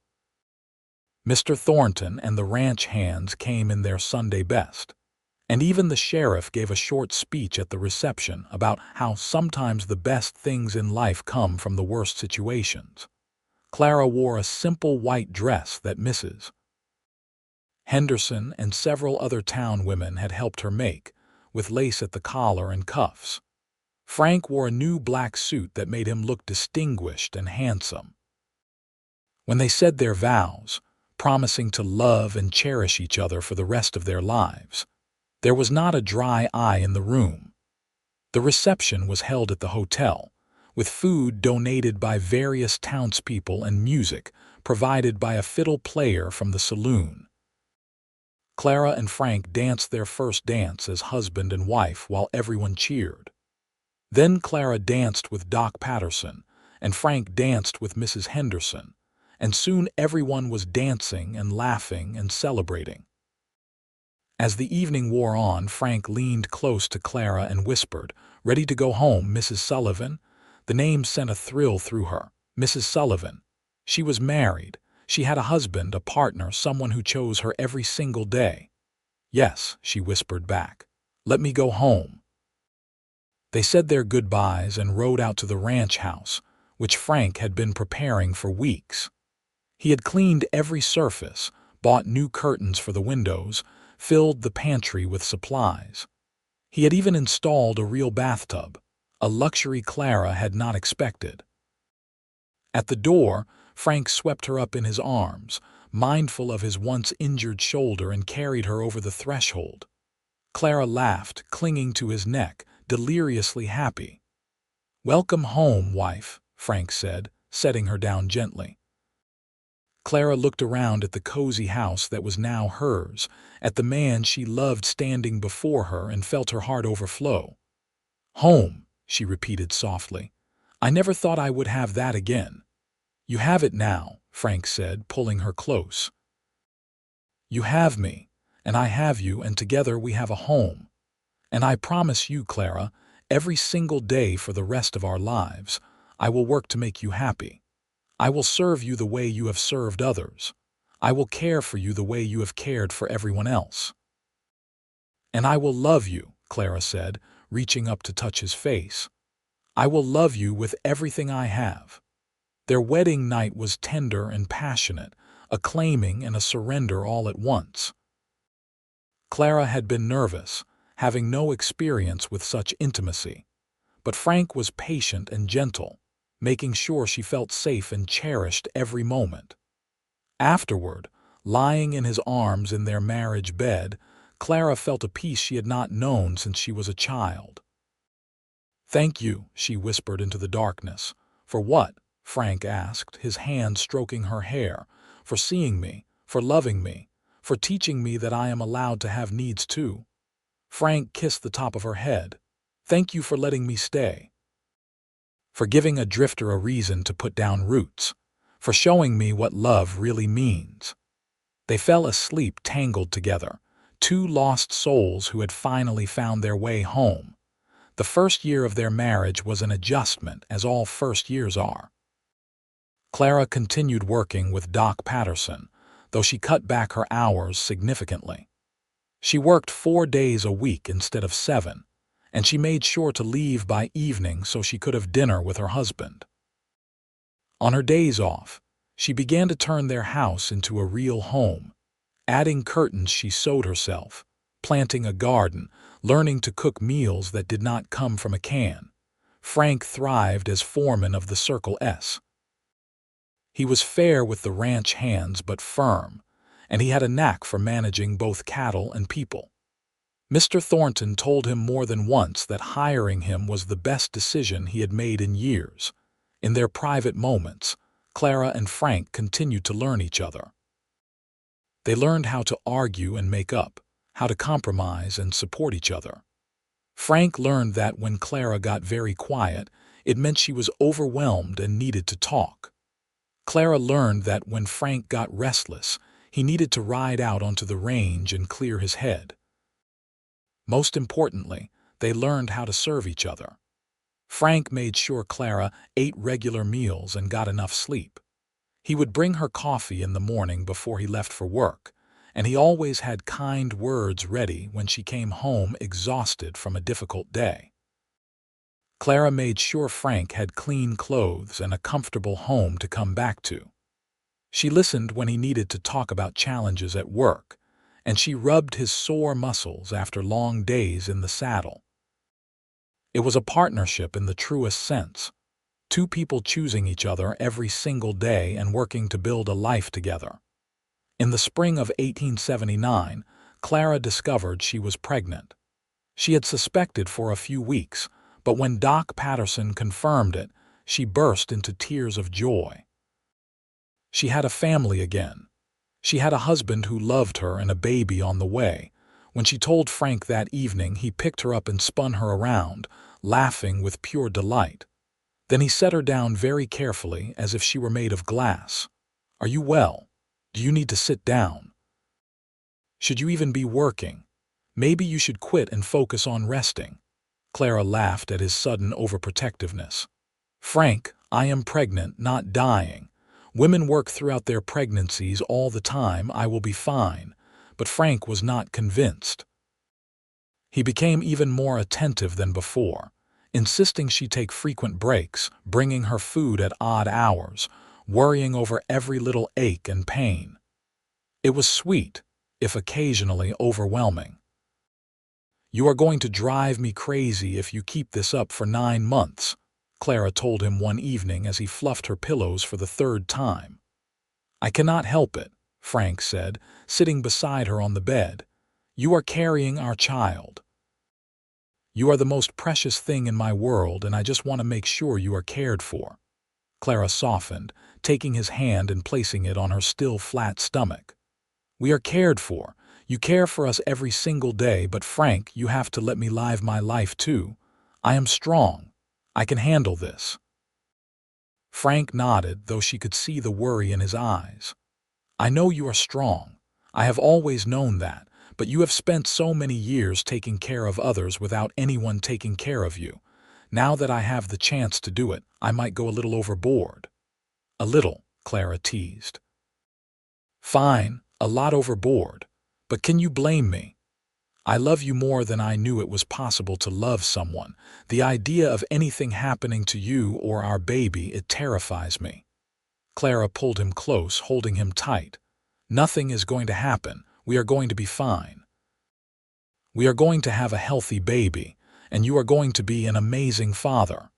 Mr. Thornton and the ranch hands came in their Sunday best, and even the sheriff gave a short speech at the reception about how sometimes the best things in life come from the worst situations. Clara wore a simple white dress that Mrs. Henderson and several other town women had helped her make, with lace at the collar and cuffs. Frank wore a new black suit that made him look distinguished and handsome. When they said their vows, promising to love and cherish each other for the rest of their lives, there was not a dry eye in the room. The reception was held at the hotel, with food donated by various townspeople and music provided by a fiddle player from the saloon. Clara and Frank danced their first dance as husband and wife while everyone cheered. Then Clara danced with Doc Patterson, and Frank danced with Mrs. Henderson, and soon everyone was dancing and laughing and celebrating. As the evening wore on, Frank leaned close to Clara and whispered, "Ready to go home, Mrs. Sullivan?" The name sent a thrill through her. Mrs. Sullivan. She was married. She had a husband, a partner, someone who chose her every single day. "Yes," she whispered back. "Let me go home." They said their goodbyes and rode out to the ranch house, which Frank had been preparing for weeks. He had cleaned every surface, bought new curtains for the windows, filled the pantry with supplies. He had even installed a real bathtub, a luxury Clara had not expected. At the door, Frank swept her up in his arms, mindful of his once injured shoulder, and carried her over the threshold. Clara laughed, clinging to his neck, deliriously happy. "Welcome home, wife," Frank said, setting her down gently. Clara looked around at the cozy house that was now hers, at the man she loved standing before her, and felt her heart overflow. "Home," she repeated softly. "I never thought I would have that again." "You have it now," Frank said, pulling her close. "You have me, and I have you, and together we have a home. And I promise you, Clara, every single day for the rest of our lives, I will work to make you happy. I will serve you the way you have served others. I will care for you the way you have cared for everyone else." "And I will love you," Clara said, reaching up to touch his face. "I will love you with everything I have." Their wedding night was tender and passionate, a claiming and a surrender all at once. Clara had been nervous, having no experience with such intimacy, but Frank was patient and gentle, making sure she felt safe and cherished every moment. Afterward, lying in his arms in their marriage bed, Clara felt a peace she had not known since she was a child. "Thank you," she whispered into the darkness. "For what?" Frank asked, his hand stroking her hair. "For seeing me, for loving me, for teaching me that I am allowed to have needs too." Frank kissed the top of her head. "Thank you for letting me stay. For giving a drifter a reason to put down roots. For showing me what love really means." They fell asleep tangled together, two lost souls who had finally found their way home. The first year of their marriage was an adjustment, as all first years are. Clara continued working with Doc Patterson, though she cut back her hours significantly. She worked 4 days a week instead of 7, and she made sure to leave by evening so she could have dinner with her husband. On her days off, she began to turn their house into a real home. Adding curtains she sewed herself, planting a garden, learning to cook meals that did not come from a can. Frank thrived as foreman of the Circle S. He was fair with the ranch hands but firm, and he had a knack for managing both cattle and people. Mr. Thornton told him more than once that hiring him was the best decision he had made in years. In their private moments, Clara and Frank continued to learn each other. They learned how to argue and make up, how to compromise and support each other. Frank learned that when Clara got very quiet, it meant she was overwhelmed and needed to talk. Clara learned that when Frank got restless, he needed to ride out onto the range and clear his head. Most importantly, they learned how to serve each other. Frank made sure Clara ate regular meals and got enough sleep. He would bring her coffee in the morning before he left for work, and he always had kind words ready when she came home exhausted from a difficult day. Clara made sure Frank had clean clothes and a comfortable home to come back to. She listened when he needed to talk about challenges at work, and she rubbed his sore muscles after long days in the saddle. It was a partnership in the truest sense, two people choosing each other every single day and working to build a life together. In the spring of 1879, Clara discovered she was pregnant. She had suspected for a few weeks, but when Doc Patterson confirmed it, she burst into tears of joy. She had a family again. She had a husband who loved her and a baby on the way. When she told Frank that evening, he picked her up and spun her around, laughing with pure delight. Then he set her down very carefully, as if she were made of glass. "Are you well? Do you need to sit down? Should you even be working? Maybe you should quit and focus on resting." Clara laughed at his sudden overprotectiveness. "Frank, I am pregnant, not dying. Women work throughout their pregnancies all the time. I will be fine." But Frank was not convinced. He became even more attentive than before, insisting she take frequent breaks, bringing her food at odd hours, worrying over every little ache and pain. It was sweet, if occasionally overwhelming. "You are going to drive me crazy if you keep this up for 9 months, Clara told him one evening as he fluffed her pillows for the 3rd time. "I cannot help it," Frank said, sitting beside her on the bed. "You are carrying our child. You are the most precious thing in my world, and I just want to make sure you are cared for." Clara softened, taking his hand and placing it on her still flat stomach. "We are cared for. You care for us every single day, but Frank, you have to let me live my life too. I am strong. I can handle this." Frank nodded, though she could see the worry in his eyes. "I know you are strong. I have always known that, but you have spent so many years taking care of others without anyone taking care of you. Now that I have the chance to do it, I might go a little overboard." "A little," Clara teased. "Fine, a lot overboard. But can you blame me? I love you more than I knew it was possible to love someone. The idea of anything happening to you or our baby, it terrifies me." Clara pulled him close, holding him tight. "Nothing is going to happen. We are going to be fine. We are going to have a healthy baby, and you are going to be an amazing father."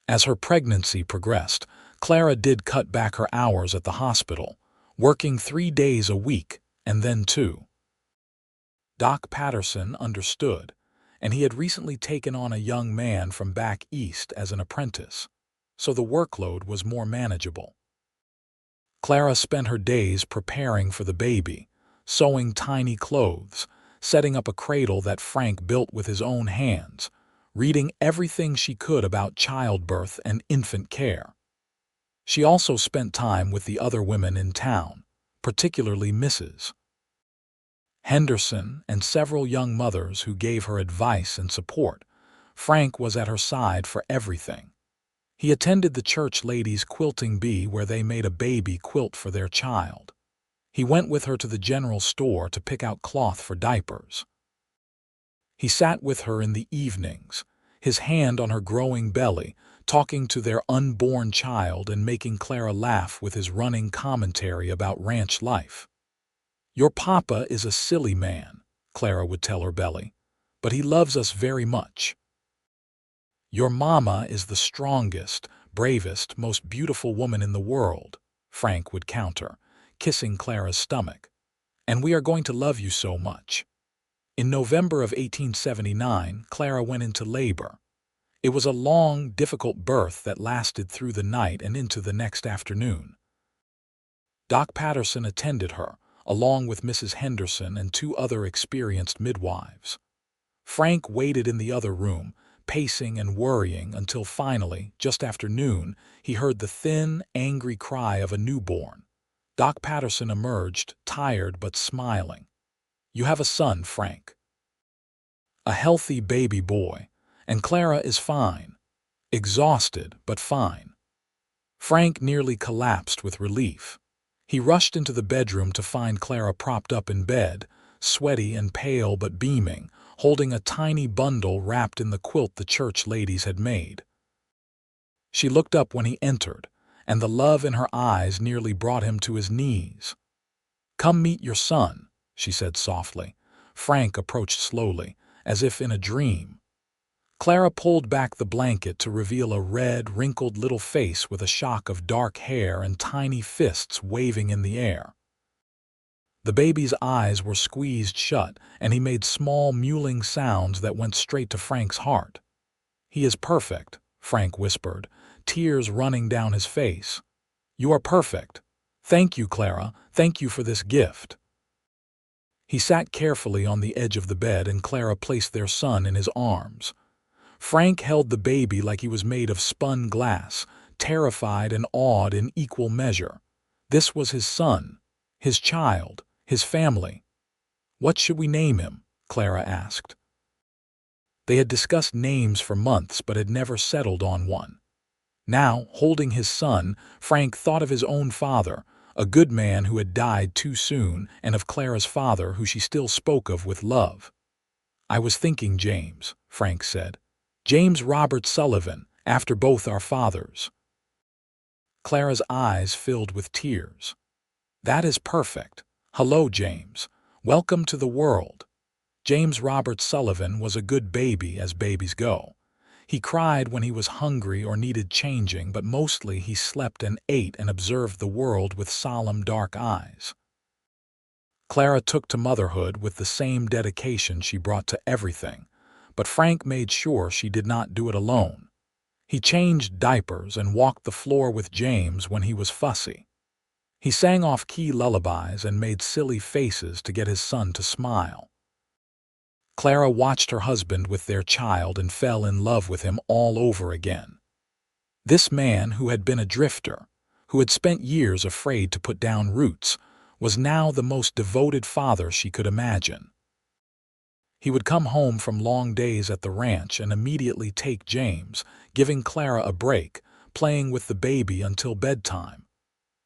As her pregnancy progressed, Clara did cut back her hours at the hospital, working 3 days a week, and then 2. Doc Patterson understood, and he had recently taken on a young man from back east as an apprentice, so the workload was more manageable. Clara spent her days preparing for the baby, sewing tiny clothes, setting up a cradle that Frank built with his own hands, reading everything she could about childbirth and infant care. She also spent time with the other women in town, particularly Mrs. Henderson and several young mothers who gave her advice and support. Frank was at her side for everything. He attended the church ladies' quilting bee where they made a baby quilt for their child. He went with her to the general store to pick out cloth for diapers. He sat with her in the evenings, his hand on her growing belly, talking to their unborn child and making Clara laugh with his running commentary about ranch life. "Your papa is a silly man," Clara would tell her belly, "but he loves us very much. Your mama is the strongest, bravest, most beautiful woman in the world," Frank would counter, kissing Clara's stomach. "And we are going to love you so much." In November of 1879, Clara went into labor. It was a long, difficult birth that lasted through the night and into the next afternoon. Doc Patterson attended her, along with Mrs. Henderson and 2 other experienced midwives. Frank waited in the other room, pacing and worrying until finally, just after noon, he heard the thin, angry cry of a newborn. Doc Patterson emerged, tired but smiling. "You have a son, Frank. A healthy baby boy, and Clara is fine. Exhausted, but fine." Frank nearly collapsed with relief. He rushed into the bedroom to find Clara propped up in bed, sweaty and pale but beaming, holding a tiny bundle wrapped in the quilt the church ladies had made. She looked up when he entered, and the love in her eyes nearly brought him to his knees. "Come meet your son," she said softly. Frank approached slowly, as if in a dream. Clara pulled back the blanket to reveal a red, wrinkled little face with a shock of dark hair and tiny fists waving in the air. The baby's eyes were squeezed shut, and he made small, mewling sounds that went straight to Frank's heart. "He is perfect," Frank whispered, tears running down his face. "You are perfect. Thank you, Clara. Thank you for this gift." He sat carefully on the edge of the bed, and Clara placed their son in his arms. Frank held the baby like he was made of spun glass, terrified and awed in equal measure. This was his son, his child, his family. "What should we name him?" Clara asked. They had discussed names for months but had never settled on one. Now, holding his son, Frank thought of his own father, a good man who had died too soon, and of Clara's father, who she still spoke of with love. "I was thinking James," Frank said. "James Robert Sullivan, after both our fathers." Clara's eyes filled with tears. "That is perfect. Hello, James. Welcome to the world." James Robert Sullivan was a good baby as babies go. He cried when he was hungry or needed changing, but mostly he slept and ate and observed the world with solemn, dark eyes. Clara took to motherhood with the same dedication she brought to everything, but Frank made sure she did not do it alone. He changed diapers and walked the floor with James when he was fussy. He sang off-key lullabies and made silly faces to get his son to smile. Clara watched her husband with their child and fell in love with him all over again. This man, who had been a drifter, who had spent years afraid to put down roots, was now the most devoted father she could imagine. He would come home from long days at the ranch and immediately take James, giving Clara a break, playing with the baby until bedtime.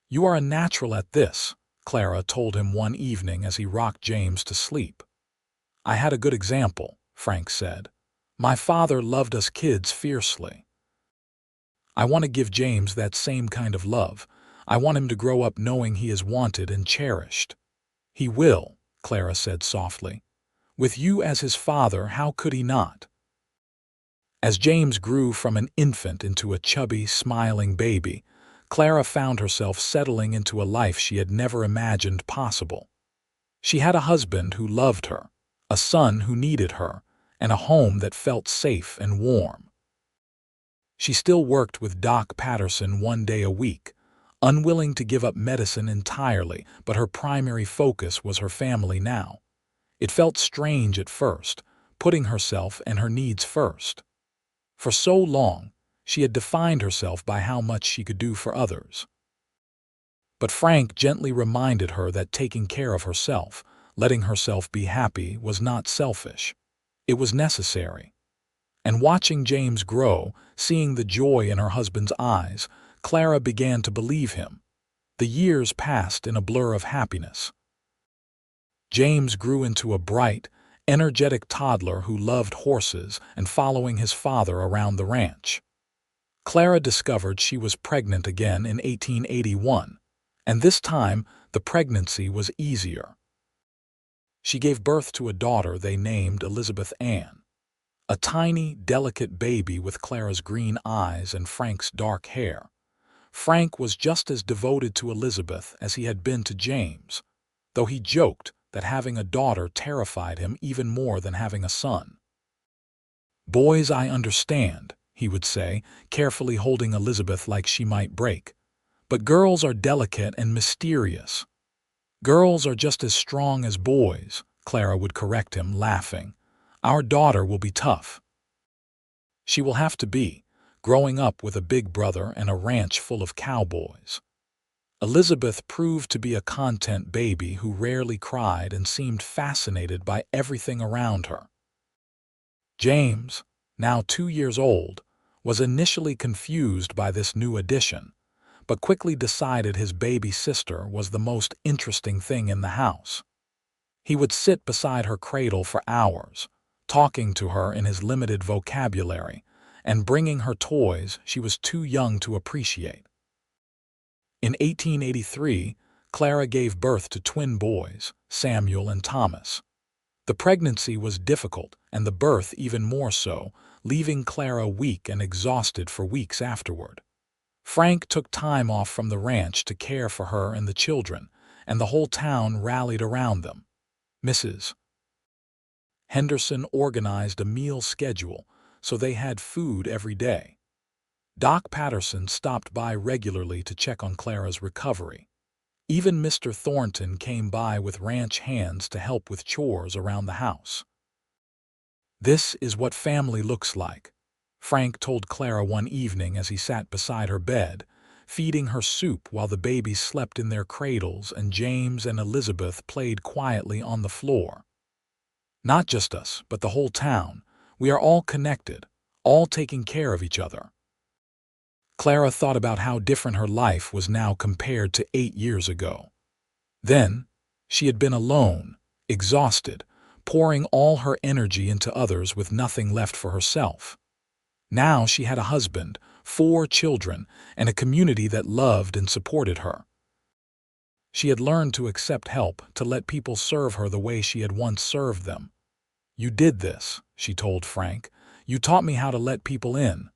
"You are a natural at this," Clara told him one evening as he rocked James to sleep. "I had a good example," Frank said. "My father loved us kids fiercely. I want to give James that same kind of love. I want him to grow up knowing he is wanted and cherished." "He will," Clara said softly. "With you as his father, how could he not?" As James grew from an infant into a chubby, smiling baby, Clara found herself settling into a life she had never imagined possible. She had a husband who loved her, a son who needed her, and a home that felt safe and warm. She still worked with Doc Patterson 1 day a week, unwilling to give up medicine entirely, but her primary focus was her family now. It felt strange at first, putting herself and her needs first. For so long, she had defined herself by how much she could do for others. But Frank gently reminded her that taking care of herself, letting herself be happy, was not selfish. It was necessary. And watching James grow, seeing the joy in her husband's eyes, Clara began to believe him. The years passed in a blur of happiness. James grew into a bright, energetic toddler who loved horses and following his father around the ranch. Clara discovered she was pregnant again in 1881, and this time the pregnancy was easier. She gave birth to a daughter they named Elizabeth Ann, a tiny, delicate baby with Clara's green eyes and Frank's dark hair. Frank was just as devoted to Elizabeth as he had been to James, though he joked that having a daughter terrified him even more than having a son. "Boys, I understand," he would say, carefully holding Elizabeth like she might break. "But girls are delicate and mysterious." "Girls are just as strong as boys," Clara would correct him, laughing. "Our daughter will be tough. She will have to be, growing up with a big brother and a ranch full of cowboys." Elizabeth proved to be a content baby who rarely cried and seemed fascinated by everything around her. James, now 2 years old, was initially confused by this new addition, but quickly decided his baby sister was the most interesting thing in the house. He would sit beside her cradle for hours, talking to her in his limited vocabulary and bringing her toys she was too young to appreciate. In 1883, Clara gave birth to twin boys, Samuel and Thomas. The pregnancy was difficult and the birth even more so, leaving Clara weak and exhausted for weeks afterward. Frank took time off from the ranch to care for her and the children, and the whole town rallied around them. Mrs. Henderson organized a meal schedule so they had food every day. Doc Patterson stopped by regularly to check on Clara's recovery. Even Mr. Thornton came by with ranch hands to help with chores around the house. "This is what family looks like," Frank told Clara one evening as he sat beside her bed, feeding her soup while the babies slept in their cradles and James and Elizabeth played quietly on the floor. "Not just us, but the whole town. We are all connected, all taking care of each other." Clara thought about how different her life was now compared to 8 years ago. Then, she had been alone, exhausted, pouring all her energy into others with nothing left for herself. Now she had a husband, 4 children, and a community that loved and supported her. She had learned to accept help, to let people serve her the way she had once served them. "You did this," she told Frank. "You taught me how to let people in."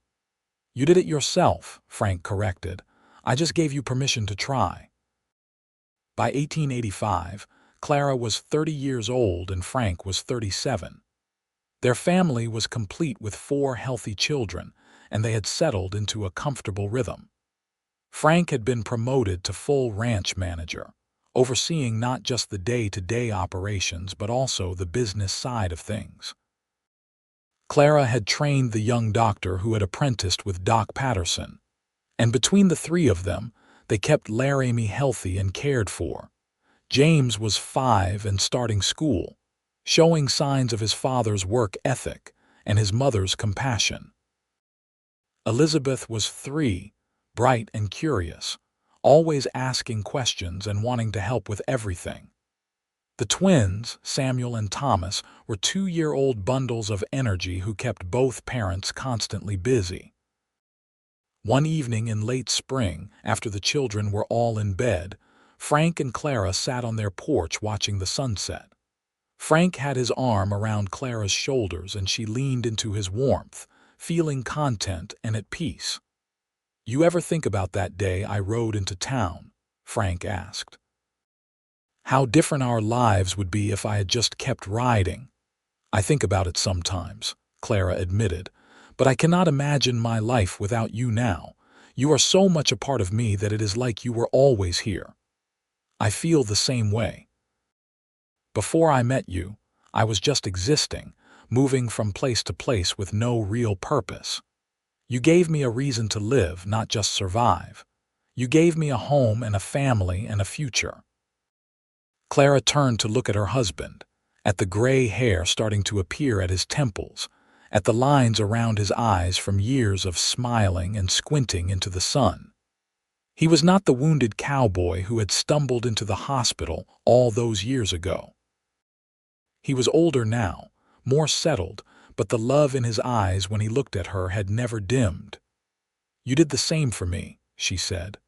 "You did it yourself," Frank corrected. "I just gave you permission to try." By 1885, Clara was 30 years old and Frank was 37. Their family was complete with 4 healthy children, and they had settled into a comfortable rhythm. Frank had been promoted to full ranch manager, overseeing not just the day-to-day operations but also the business side of things. Clara had trained the young doctor who had apprenticed with Doc Patterson, and between the 3 of them, they kept Laramie healthy and cared for. James was 5 and starting school, showing signs of his father's work ethic and his mother's compassion. Elizabeth was 3, bright and curious, always asking questions and wanting to help with everything. The twins, Samuel and Thomas, were 2-year-old bundles of energy who kept both parents constantly busy. One evening in late spring, after the children were all in bed, Frank and Clara sat on their porch watching the sunset. Frank had his arm around Clara's shoulders and she leaned into his warmth, feeling content and at peace. "You ever think about that day I rode into town?" Frank asked. "How different our lives would be if I had just kept riding." "I think about it sometimes," Clara admitted, "but I cannot imagine my life without you now. You are so much a part of me that it is like you were always here." "I feel the same way. Before I met you, I was just existing, moving from place to place with no real purpose. You gave me a reason to live, not just survive. You gave me a home and a family and a future." Clara turned to look at her husband, at the gray hair starting to appear at his temples, at the lines around his eyes from years of smiling and squinting into the sun. He was not the wounded cowboy who had stumbled into the hospital all those years ago. He was older now, more settled, but the love in his eyes when he looked at her had never dimmed. "You did the same for me," she said.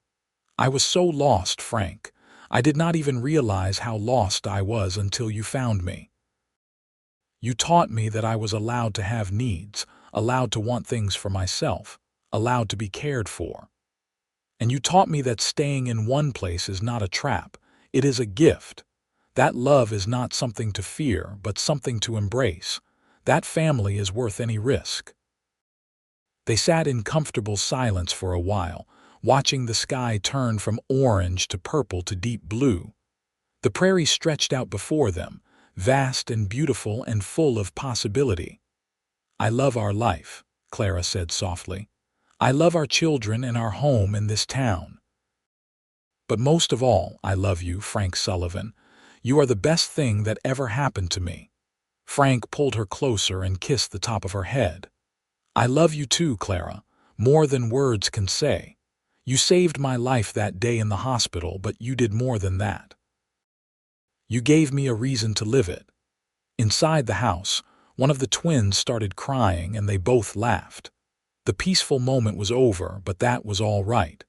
"I was so lost, Frank. I did not even realize how lost I was until you found me. You taught me that I was allowed to have needs, allowed to want things for myself, allowed to be cared for. And you taught me that staying in one place is not a trap, it is a gift. That love is not something to fear, but something to embrace. That family is worth any risk." They sat in comfortable silence for a while, watching the sky turn from orange to purple to deep blue. The prairie stretched out before them, vast and beautiful and full of possibility. "I love our life," Clara said softly. "I love our children and our home in this town. But most of all, I love you, Frank Sullivan. You are the best thing that ever happened to me." Frank pulled her closer and kissed the top of her head. "I love you too, Clara, more than words can say. You saved my life that day in the hospital, but you did more than that. You gave me a reason to live it." Inside the house, one of the twins started crying and they both laughed. The peaceful moment was over, but that was all right.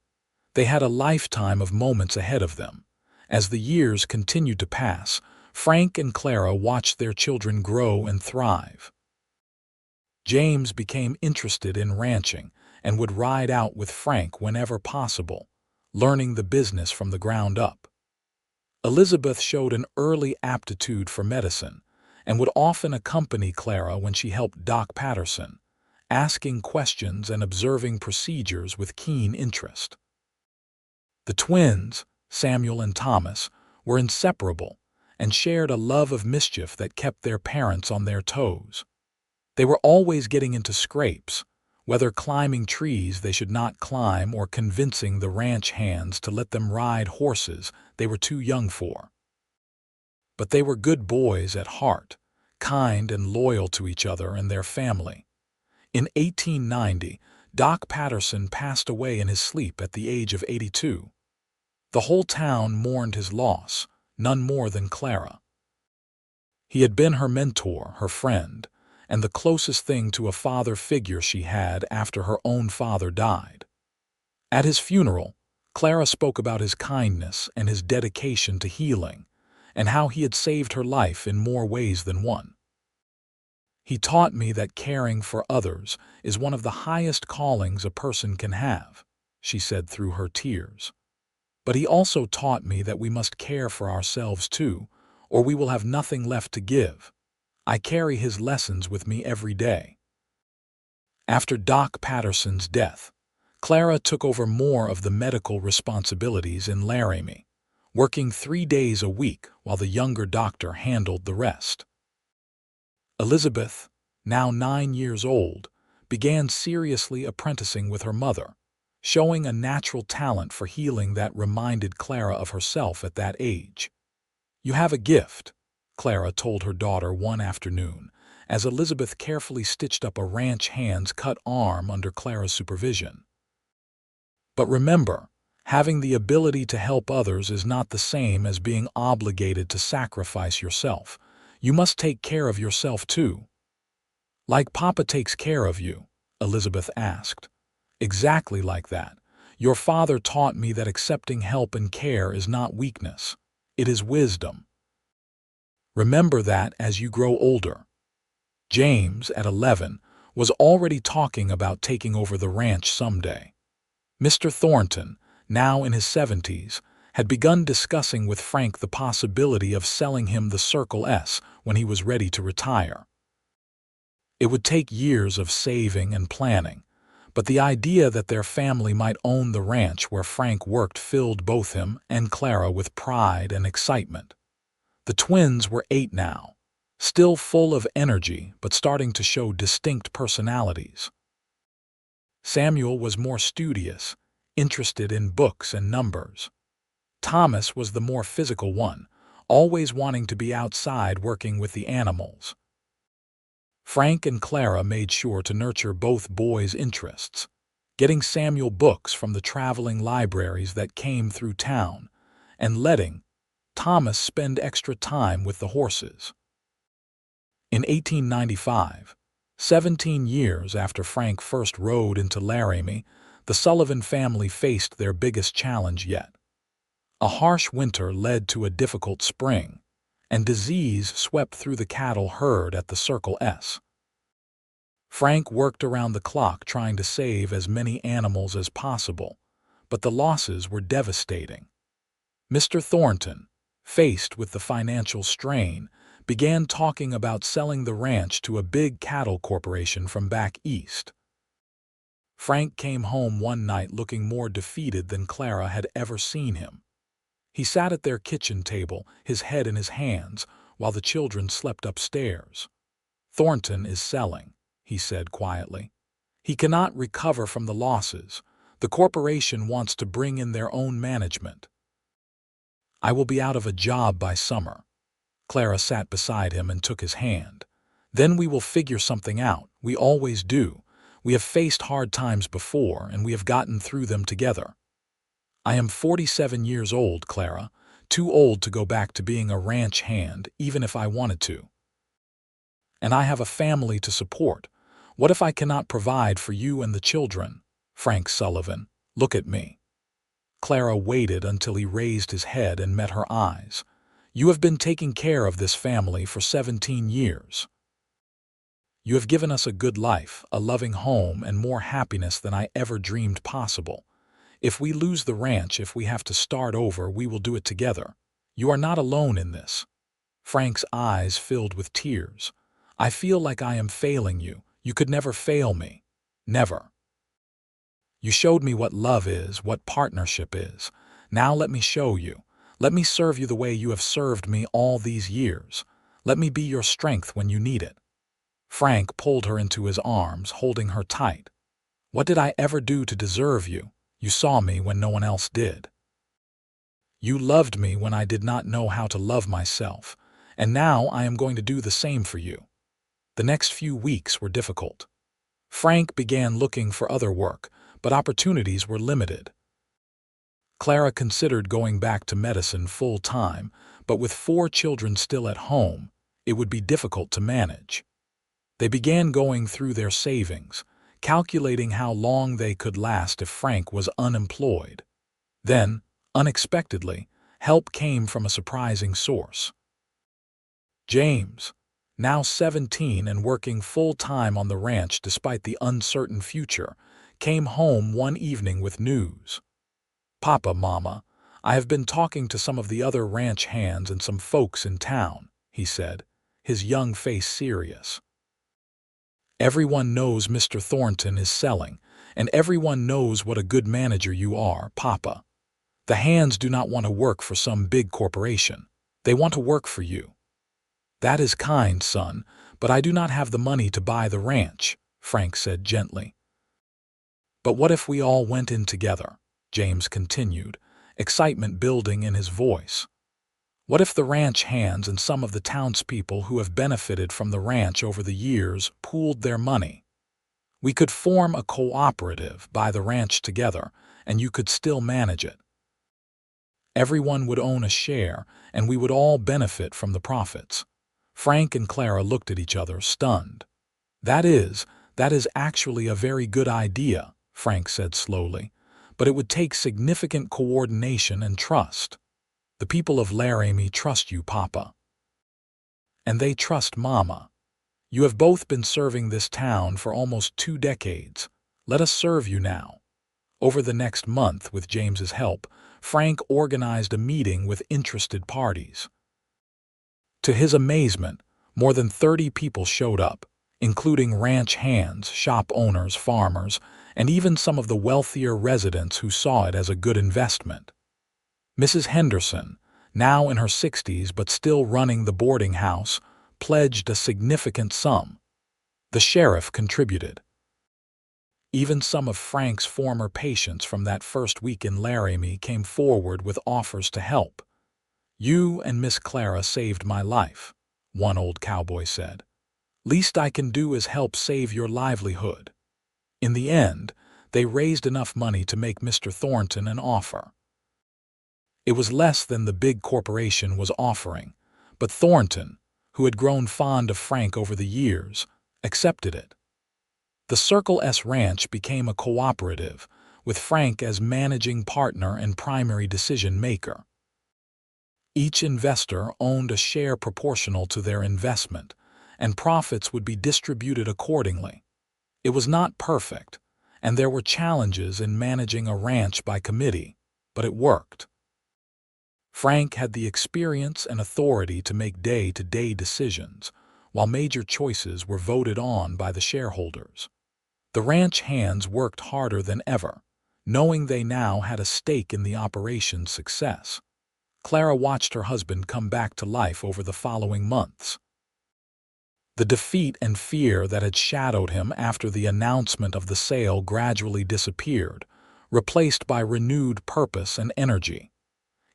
They had a lifetime of moments ahead of them. As the years continued to pass, Frank and Clara watched their children grow and thrive. James became interested in ranching and would ride out with Frank whenever possible, learning the business from the ground up. Elizabeth showed an early aptitude for medicine and would often accompany Clara when she helped Doc Patterson, asking questions and observing procedures with keen interest. The twins, Samuel and Thomas, were inseparable and shared a love of mischief that kept their parents on their toes. They were always getting into scrapes, whether climbing trees they should not climb or convincing the ranch hands to let them ride horses they were too young for. But they were good boys at heart, kind and loyal to each other and their family. In 1890, Doc Patterson passed away in his sleep at the age of 82. The whole town mourned his loss, none more than Clara. He had been her mentor, her friend, and the closest thing to a father figure she had after her own father died. At his funeral, Clara spoke about his kindness and his dedication to healing, and how he had saved her life in more ways than one. "He taught me that caring for others is one of the highest callings a person can have," she said through her tears. "But he also taught me that we must care for ourselves too, or we will have nothing left to give. I carry his lessons with me every day." After Doc Patterson's death, Clara took over more of the medical responsibilities in Laramie, working 3 days a week while the younger doctor handled the rest. Elizabeth, now 9 years old, began seriously apprenticing with her mother, showing a natural talent for healing that reminded Clara of herself at that age. "You have a gift," Clara told her daughter one afternoon, as Elizabeth carefully stitched up a ranch hand's cut arm under Clara's supervision. "But remember, Having the ability to help others is not the same as being obligated to sacrifice yourself. You must take care of yourself too. Like Papa takes care of you? Elizabeth asked. Exactly like that. Your father taught me that accepting help and care is not weakness. It is wisdom. Remember that as you grow older. James, at 11, was already talking about taking over the ranch someday. Mr. Thornton, now in his 70s, had begun discussing with Frank the possibility of selling him the Circle S when he was ready to retire. It would take years of saving and planning, but the idea that their family might own the ranch where Frank worked filled both him and Clara with pride and excitement. The twins were 8 now, still full of energy but starting to show distinct personalities. Samuel was more studious, interested in books and numbers. Thomas was the more physical one, always wanting to be outside working with the animals. Frank and Clara made sure to nurture both boys' interests, getting Samuel books from the traveling libraries that came through town, and letting Thomas spend extra time with the horses. In 1895, 17 years after Frank first rode into Laramie, the Sullivan family faced their biggest challenge yet. A harsh winter led to a difficult spring, and disease swept through the cattle herd at the Circle S. Frank worked around the clock trying to save as many animals as possible, but the losses were devastating. Mr. Thornton, faced with the financial strain, began talking about selling the ranch to a big cattle corporation from back east. Frank came home one night looking more defeated than Clara had ever seen him. He sat at their kitchen table, his head in his hands, while the children slept upstairs. "Thornton is selling," he said quietly. "He cannot recover from the losses. The corporation wants to bring in their own management. I will be out of a job by summer." Clara sat beside him and took his hand. "Then we will figure something out. We always do. We have faced hard times before, and we have gotten through them together." "I am 47 years old, Clara, too old to go back to being a ranch hand, even if I wanted to. And I have a family to support. What if I cannot provide for you and the children? Frank Sullivan, look at me." Clara waited until he raised his head and met her eyes. "You have been taking care of this family for 17 years. You have given us a good life, a loving home, and more happiness than I ever dreamed possible. If we lose the ranch, if we have to start over, we will do it together. You are not alone in this." Frank's eyes filled with tears. "I feel like I am failing you. You could never fail me. Never. You showed me what love is, what partnership is. Now let me show you. Let me serve you the way you have served me all these years. Let me be your strength when you need it." Frank pulled her into his arms, holding her tight. "What did I ever do to deserve you? You saw me when no one else did. You loved me when I did not know how to love myself, and now I am going to do the same for you." The next few weeks were difficult. Frank began looking for other work, but opportunities were limited. Clara considered going back to medicine full-time, but with 4 children still at home, it would be difficult to manage. They began going through their savings, calculating how long they could last if Frank was unemployed. Then, unexpectedly, help came from a surprising source. James, now 17 and working full-time on the ranch despite the uncertain future, came home one evening with news. "Papa, Mama, I have been talking to some of the other ranch hands and some folks in town," he said, his young face serious. "Everyone knows Mr. Thornton is selling, and everyone knows what a good manager you are, Papa. The hands do not want to work for some big corporation. They want to work for you." "That is kind, son, but I do not have the money to buy the ranch," Frank said gently. "But what if we all went in together?" James continued, excitement building in his voice. "What if the ranch hands and some of the townspeople who have benefited from the ranch over the years pooled their money? We could form a cooperative, buy the ranch together, and you could still manage it. Everyone would own a share, and we would all benefit from the profits. Frank and Clara looked at each other, stunned. That is actually a very good idea, Frank said slowly, but it would take significant coordination and trust. The people of Laramie trust you, Papa. And they trust Mama. You have both been serving this town for almost 2 decades. Let us serve you now. Over the next month, with James's help, Frank organized a meeting with interested parties. To his amazement, more than 30 people showed up, including ranch hands, shop owners, farmers, and even some of the wealthier residents who saw it as a good investment. Mrs. Henderson, now in her 60s but still running the boarding house, pledged a significant sum. The sheriff contributed. Even some of Frank's former patients from that first week in Laramie came forward with offers to help. "You and Miss Clara saved my life," one old cowboy said. "Least I can do is help save your livelihood." In the end, they raised enough money to make Mr. Thornton an offer. It was less than the big corporation was offering, but Thornton, who had grown fond of Frank over the years, accepted it. The Circle S Ranch became a cooperative, with Frank as managing partner and primary decision-maker. Each investor owned a share proportional to their investment, and profits would be distributed accordingly. It was not perfect, and there were challenges in managing a ranch by committee, but it worked. Frank had the experience and authority to make day-to-day decisions, while major choices were voted on by the shareholders. The ranch hands worked harder than ever, knowing they now had a stake in the operation's success. Clara watched her husband come back to life over the following months. The defeat and fear that had shadowed him after the announcement of the sale gradually disappeared, replaced by renewed purpose and energy.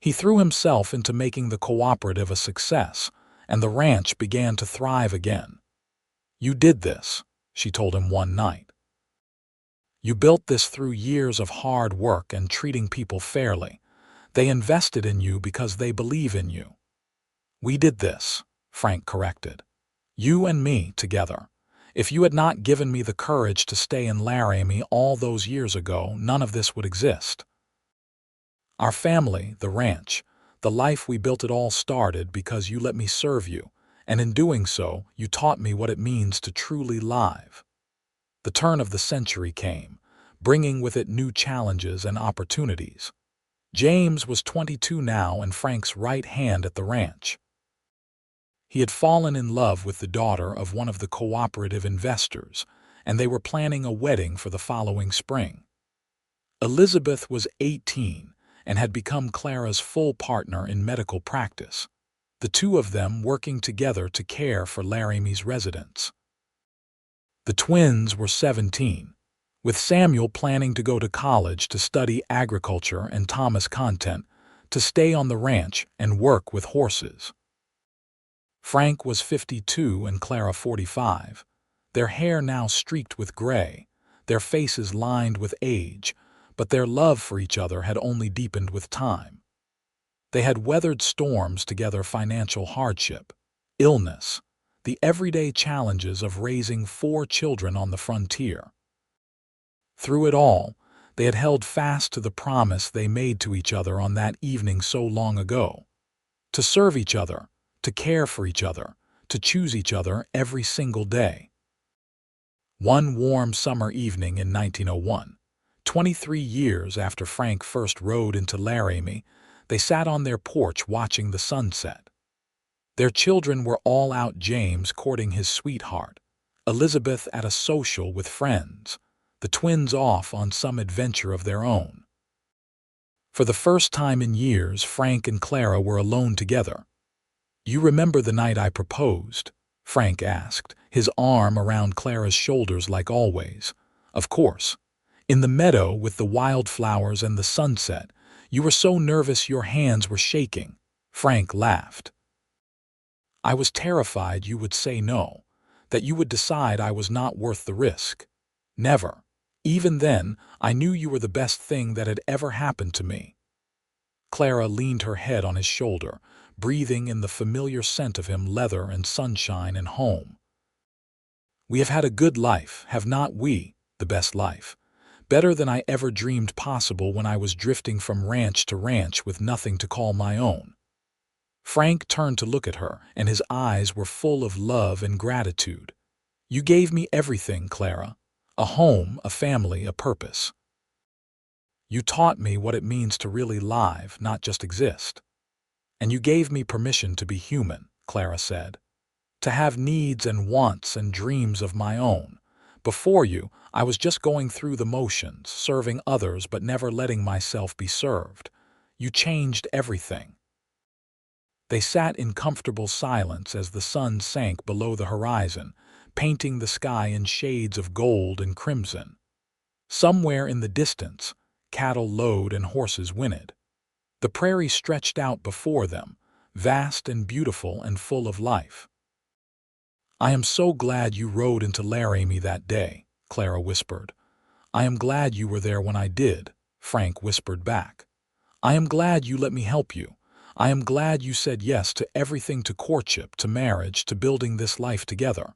He threw himself into making the cooperative a success, and the ranch began to thrive again. "You did this," she told him one night. "You built this through years of hard work and treating people fairly. They invested in you because they believe in you." "We did this," Frank corrected. "You and me together. If you had not given me the courage to stay in Laramie all those years ago, none of this would exist. Our family, the ranch, the life we built, it all started because you let me serve you, and in doing so, you taught me what it means to truly live." The turn of the century came, bringing with it new challenges and opportunities. James was 22 now and Frank's right hand at the ranch. He had fallen in love with the daughter of one of the cooperative investors, and they were planning a wedding for the following spring. Elizabeth was 18 and had become Clara's full partner in medical practice, the two of them working together to care for Laramie's residents. The twins were 17, with Samuel planning to go to college to study agriculture and Thomas Content to stay on the ranch and work with horses. Frank was 52 and Clara 45, their hair now streaked with gray, their faces lined with age, but their love for each other had only deepened with time. They had weathered storms together: financial hardship, illness, the everyday challenges of raising 4 children on the frontier. Through it all, they had held fast to the promise they made to each other on that evening so long ago: to serve each other, to care for each other, to choose each other every single day. One warm summer evening in 1901, 23 years after Frank first rode into Laramie, they sat on their porch watching the sunset. Their children were all out: James courting his sweetheart, Elizabeth at a social with friends, the twins off on some adventure of their own. For the first time in years, Frank and Clara were alone together. "You remember the night I proposed?" Frank asked, his arm around Clara's shoulders like always. "Of course. In the meadow with the wildflowers and the sunset. You were so nervous your hands were shaking." Frank laughed. "I was terrified you would say no, that you would decide I was not worth the risk. Never, Even then, I knew you were the best thing that had ever happened to me." Clara leaned her head on his shoulder, breathing in the familiar scent of him, leather and sunshine and home. "We have had a good life, have not we? The best life. Better than I ever dreamed possible when I was drifting from ranch to ranch with nothing to call my own." Frank turned to look at her, and his eyes were full of love and gratitude. "You gave me everything, Clara. A home, a family, a purpose. You taught me what it means to really live, not just exist. And you gave me permission to be human," Clara said. "To have needs and wants and dreams of my own. Before you, I was just going through the motions, serving others but never letting myself be served. You changed everything." They sat in comfortable silence as the sun sank below the horizon, painting the sky in shades of gold and crimson. Somewhere in the distance, cattle lowed and horses whinnied. The prairie stretched out before them, vast and beautiful and full of life. "I am so glad you rode into Laramie that day," Clara whispered. "I am glad you were there when I did," Frank whispered back. "I am glad you let me help you. I am glad you said yes to everything, to courtship, to marriage, to building this life together.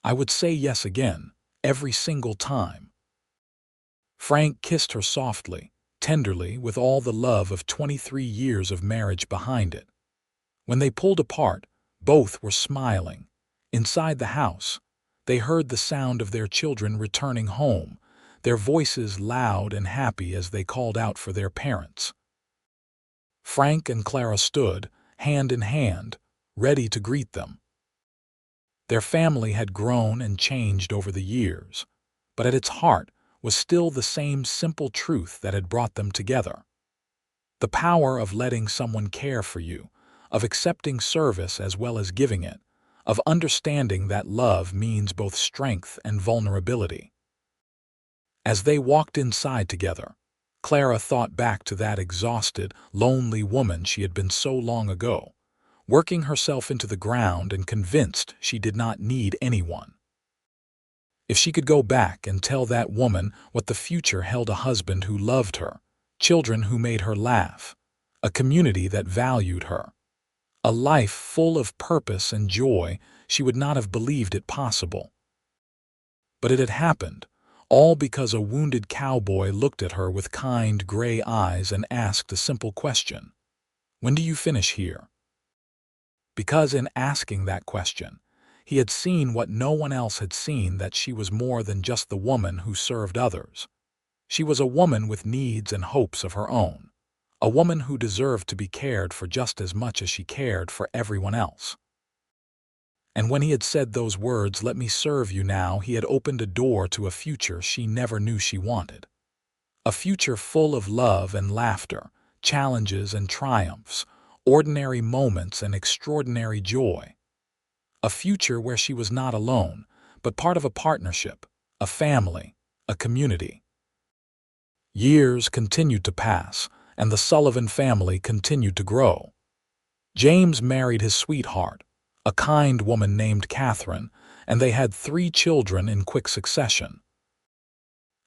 I would say yes again, every single time." Frank kissed her softly, tenderly, with all the love of 23 years of marriage behind it. When they pulled apart, both were smiling. Inside the house, they heard the sound of their children returning home, their voices loud and happy as they called out for their parents. Frank and Clara stood, hand in hand, ready to greet them. Their family had grown and changed over the years, but at its heart was still the same simple truth that had brought them together. The power of letting someone care for you, of accepting service as well as giving it, of understanding that love means both strength and vulnerability. As they walked inside together, Clara thought back to that exhausted, lonely woman she had been so long ago, working herself into the ground and convinced she did not need anyone. If she could go back and tell that woman what the future held: a husband who loved her, children who made her laugh, a community that valued her, a life full of purpose and joy, she would not have believed it possible. But it had happened, all because a wounded cowboy looked at her with kind gray eyes and asked a simple question: "When do you finish here?" Because in asking that question, he had seen what no one else had seen, that she was more than just the woman who served others. She was a woman with needs and hopes of her own, a woman who deserved to be cared for just as much as she cared for everyone else. And when he had said those words, "Let me serve you now," he had opened a door to a future she never knew she wanted. A future full of love and laughter, challenges and triumphs, ordinary moments and extraordinary joy. A future where she was not alone, but part of a partnership, a family, a community. Years continued to pass, and the Sullivan family continued to grow. James married his sweetheart, a kind woman named Catherine, and they had 3 children in quick succession.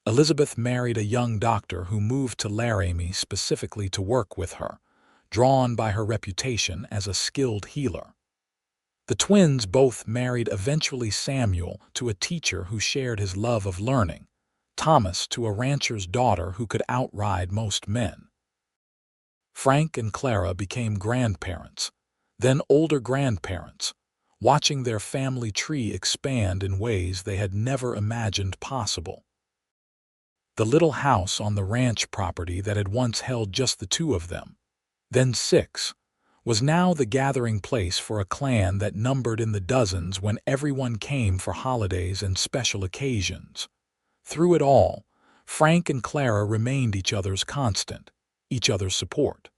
Elizabeth married a young doctor who moved to Laramie specifically to work with her, drawn by her reputation as a skilled healer. The twins both married eventually: Samuel to a teacher who shared his love of learning, Thomas to a rancher's daughter who could outride most men. Frank and Clara became grandparents, then older grandparents, watching their family tree expand in ways they had never imagined possible. The little house on the ranch property that had once held just the 2 of them, then 6, was now the gathering place for a clan that numbered in the dozens when everyone came for holidays and special occasions. Through it all, Frank and Clara remained each other's constant, each other's support.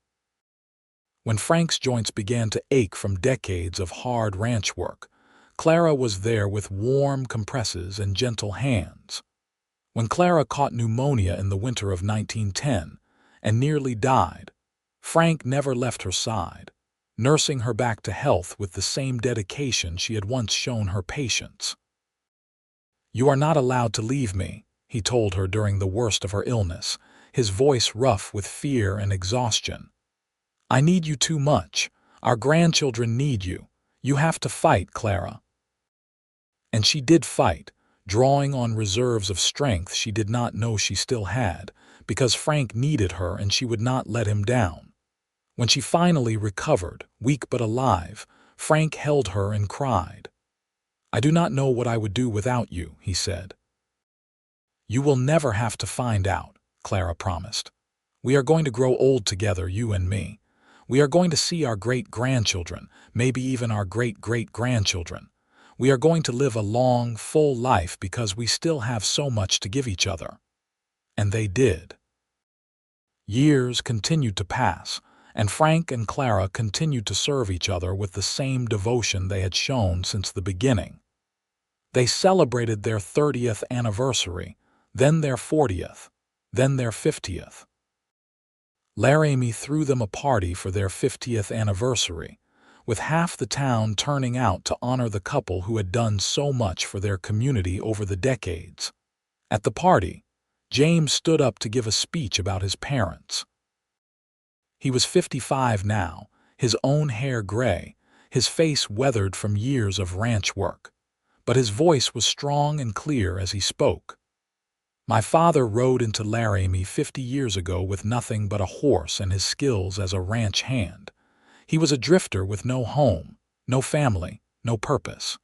When Frank's joints began to ache from decades of hard ranch work, Clara was there with warm compresses and gentle hands. When Clara caught pneumonia in the winter of 1910 and nearly died, Frank never left her side, nursing her back to health with the same dedication she had once shown her patients. "You are not allowed to leave me," he told her during the worst of her illness, his voice rough with fear and exhaustion. "I need you too much. Our grandchildren need you. You have to fight, Clara." And she did fight, drawing on reserves of strength she did not know she still had, because Frank needed her and she would not let him down. When she finally recovered, weak but alive, Frank held her and cried. "I do not know what I would do without you," he said. "You will never have to find out," Clara promised. "We are going to grow old together, you and me. We are going to see our great-grandchildren, maybe even our great-great-grandchildren. We are going to live a long, full life because we still have so much to give each other." And they did. Years continued to pass, and Frank and Clara continued to serve each other with the same devotion they had shown since the beginning. They celebrated their 30th anniversary, then their 40th, then their 50th. Laramie threw them a party for their 50th anniversary, with half the town turning out to honor the couple who had done so much for their community over the decades. At the party, James stood up to give a speech about his parents. He was 55 now, his own hair gray, his face weathered from years of ranch work, but his voice was strong and clear as he spoke. "My father rode into Laramie 50 years ago with nothing but a horse and his skills as a ranch hand. He was a drifter with no home, no family, no purpose.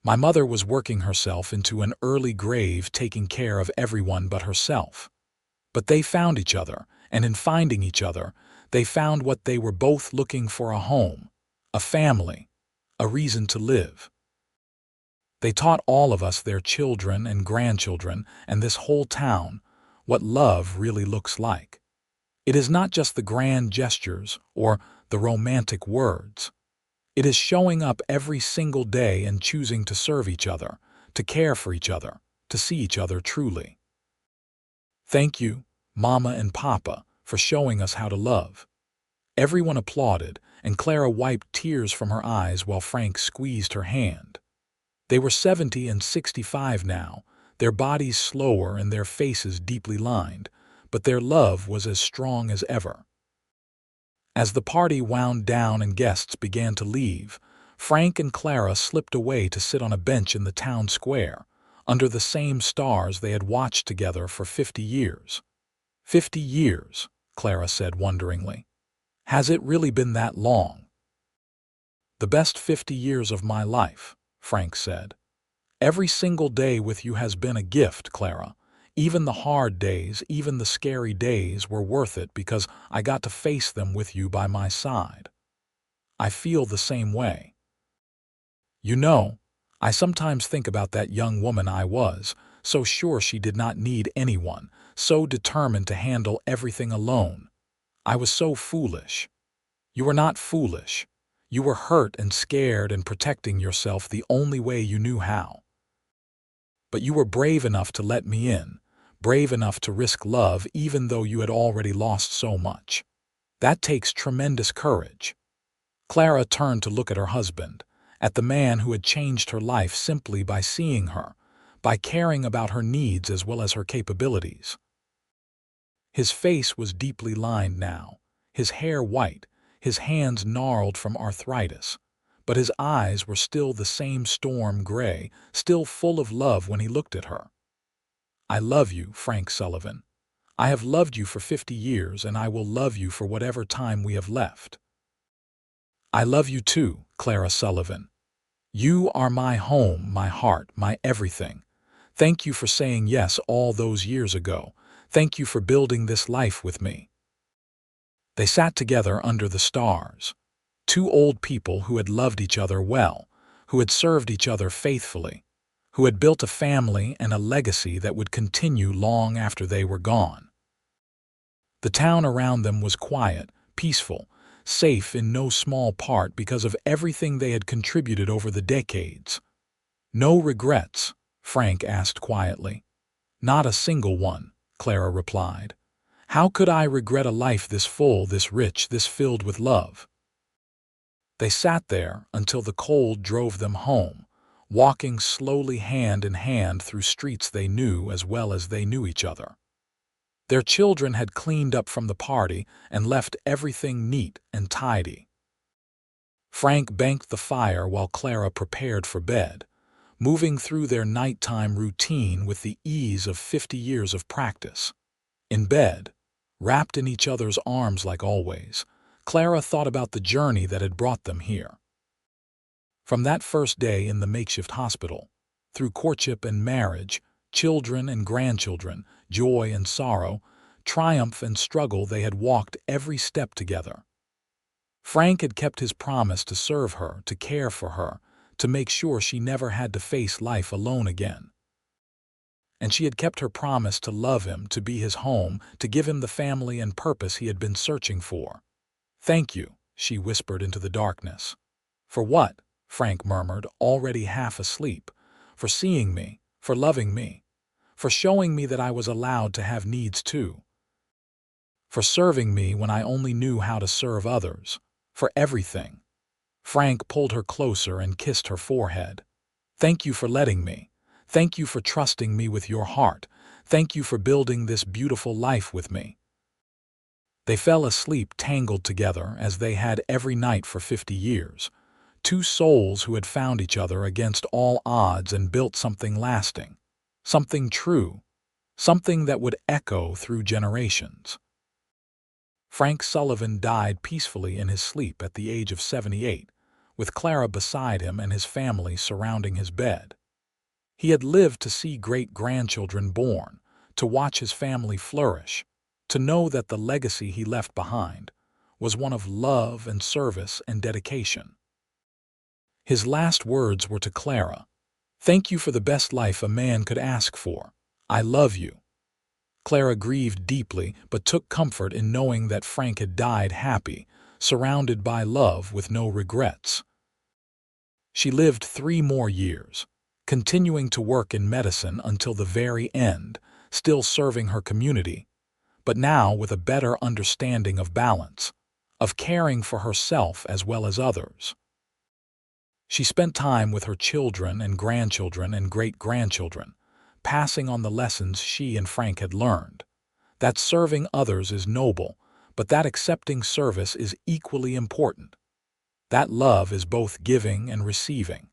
My mother was working herself into an early grave taking care of everyone but herself. But they found each other, and in finding each other, they found what they were both looking for: a home, a family, a reason to live. They taught all of us, their children and grandchildren, and this whole town, what love really looks like. It is not just the grand gestures or the romantic words. It is showing up every single day and choosing to serve each other, to care for each other, to see each other truly. Thank you, Mama and Papa, for showing us how to love." Everyone applauded, and Clara wiped tears from her eyes while Frank squeezed her hand. They were 70 and 65 now, their bodies slower and their faces deeply lined, but their love was as strong as ever. As the party wound down and guests began to leave, Frank and Clara slipped away to sit on a bench in the town square, under the same stars they had watched together for 50 years. 50 years, Clara said wonderingly. Has it really been that long? The best 50 years of my life, Frank said. Every single day with you has been a gift, Clara. Even the hard days, even the scary days were worth it because I got to face them with you by my side. I feel the same way. You know, I sometimes think about that young woman I was, so sure she did not need anyone, so determined to handle everything alone. I was so foolish. You were not foolish. You were hurt and scared and protecting yourself the only way you knew how. But you were brave enough to let me in, brave enough to risk love even though you had already lost so much. That takes tremendous courage. Clara turned to look at her husband, at the man who had changed her life simply by seeing her, by caring about her needs as well as her capabilities. His face was deeply lined now, his hair white, his hands gnarled from arthritis, but his eyes were still the same storm gray, still full of love when he looked at her. I love you, Frank Sullivan. I have loved you for 50 years, and I will love you for whatever time we have left. I love you too, Clara Sullivan. You are my home, my heart, my everything. Thank you for saying yes all those years ago. Thank you for building this life with me. They sat together under the stars, two old people who had loved each other well, who had served each other faithfully, who had built a family and a legacy that would continue long after they were gone. The town around them was quiet, peaceful, safe in no small part because of everything they had contributed over the decades. No regrets, Frank asked quietly. Not a single one, Clara replied. How could I regret a life this full, this rich, this filled with love? They sat there until the cold drove them home, walking slowly hand in hand through streets they knew as well as they knew each other. Their children had cleaned up from the party and left everything neat and tidy. Frank banked the fire while Clara prepared for bed, moving through their nighttime routine with the ease of 50 years of practice. In bed, wrapped in each other's arms like always, Clara thought about the journey that had brought them here. From that first day in the makeshift hospital, through courtship and marriage, children and grandchildren, joy and sorrow, triumph and struggle, they had walked every step together. Frank had kept his promise to serve her, to care for her, to make sure she never had to face life alone again. And she had kept her promise to love him, to be his home, to give him the family and purpose he had been searching for. "Thank you," she whispered into the darkness. "For what?" Frank murmured, already half asleep. "For seeing me, for loving me, for showing me that I was allowed to have needs too, for serving me when I only knew how to serve others, for everything." Frank pulled her closer and kissed her forehead. "Thank you for letting me. Thank you for trusting me with your heart. Thank you for building this beautiful life with me." They fell asleep tangled together as they had every night for 50 years. Two souls who had found each other against all odds and built something lasting, something true, something that would echo through generations. Frank Sullivan died peacefully in his sleep at the age of 78, with Clara beside him and his family surrounding his bed. He had lived to see great-grandchildren born, to watch his family flourish, to know that the legacy he left behind was one of love and service and dedication. His last words were to Clara, "Thank you for the best life a man could ask for. I love you." Clara grieved deeply but took comfort in knowing that Frank had died happy, surrounded by love with no regrets. She lived 3 more years, continuing to work in medicine until the very end, still serving her community, but now with a better understanding of balance, of caring for herself as well as others. She spent time with her children and grandchildren and great-grandchildren, passing on the lessons she and Frank had learned. That serving others is noble, but that accepting service is equally important. That love is both giving and receiving.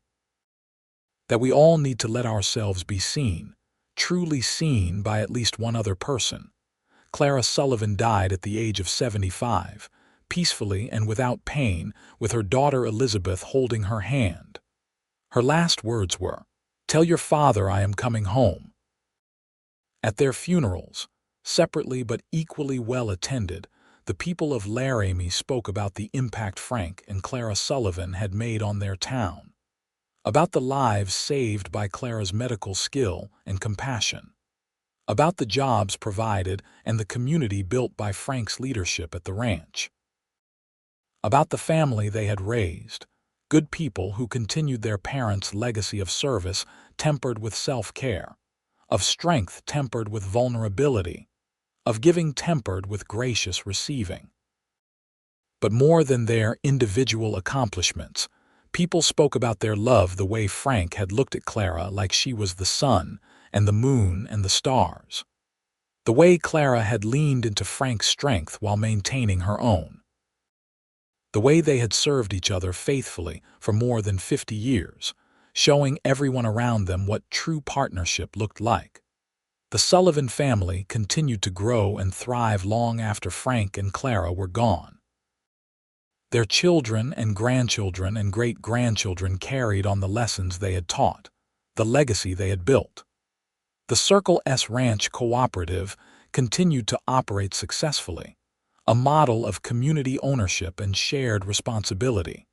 That we all need to let ourselves be seen, truly seen by at least one other person. Clara Sullivan died at the age of 75, peacefully and without pain, with her daughter Elizabeth holding her hand. Her last words were, "Tell your father I am coming home." At their funerals, separately but equally well attended, the people of Laramie spoke about the impact Frank and Clara Sullivan had made on their town, about the lives saved by Clara's medical skill and compassion, about the jobs provided and the community built by Frank's leadership at the ranch, about the family they had raised, good people who continued their parents' legacy of service tempered with self-care, of strength tempered with vulnerability, of giving tempered with gracious receiving. But more than their individual accomplishments, people spoke about their love the way Frank had looked at Clara like she was the sun and the moon and the stars, the way Clara had leaned into Frank's strength while maintaining her own, the way they had served each other faithfully for more than 50 years, showing everyone around them what true partnership looked like. The Sullivan family continued to grow and thrive long after Frank and Clara were gone. Their children and grandchildren and great-grandchildren carried on the lessons they had taught, the legacy they had built. The Circle S Ranch Cooperative continued to operate successfully, a model of community ownership and shared responsibility.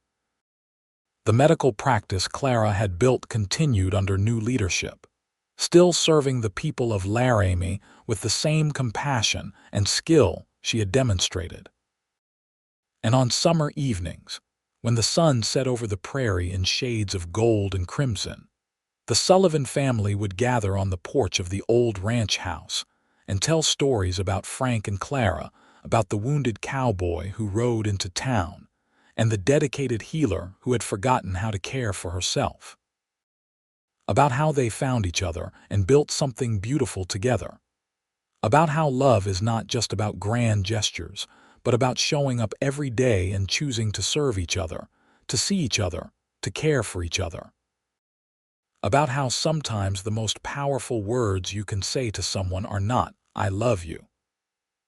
The medical practice Clara had built continued under new leadership, still serving the people of Laramie with the same compassion and skill she had demonstrated. And on summer evenings, when the sun set over the prairie in shades of gold and crimson, the Sullivan family would gather on the porch of the old ranch house and tell stories about Frank and Clara, about the wounded cowboy who rode into town, and the dedicated healer who had forgotten how to care for herself. about how they found each other and built something beautiful together, about how love is not just about grand gestures, but about showing up every day and choosing to serve each other, to see each other, to care for each other. About how sometimes the most powerful words you can say to someone are not, "I love you,"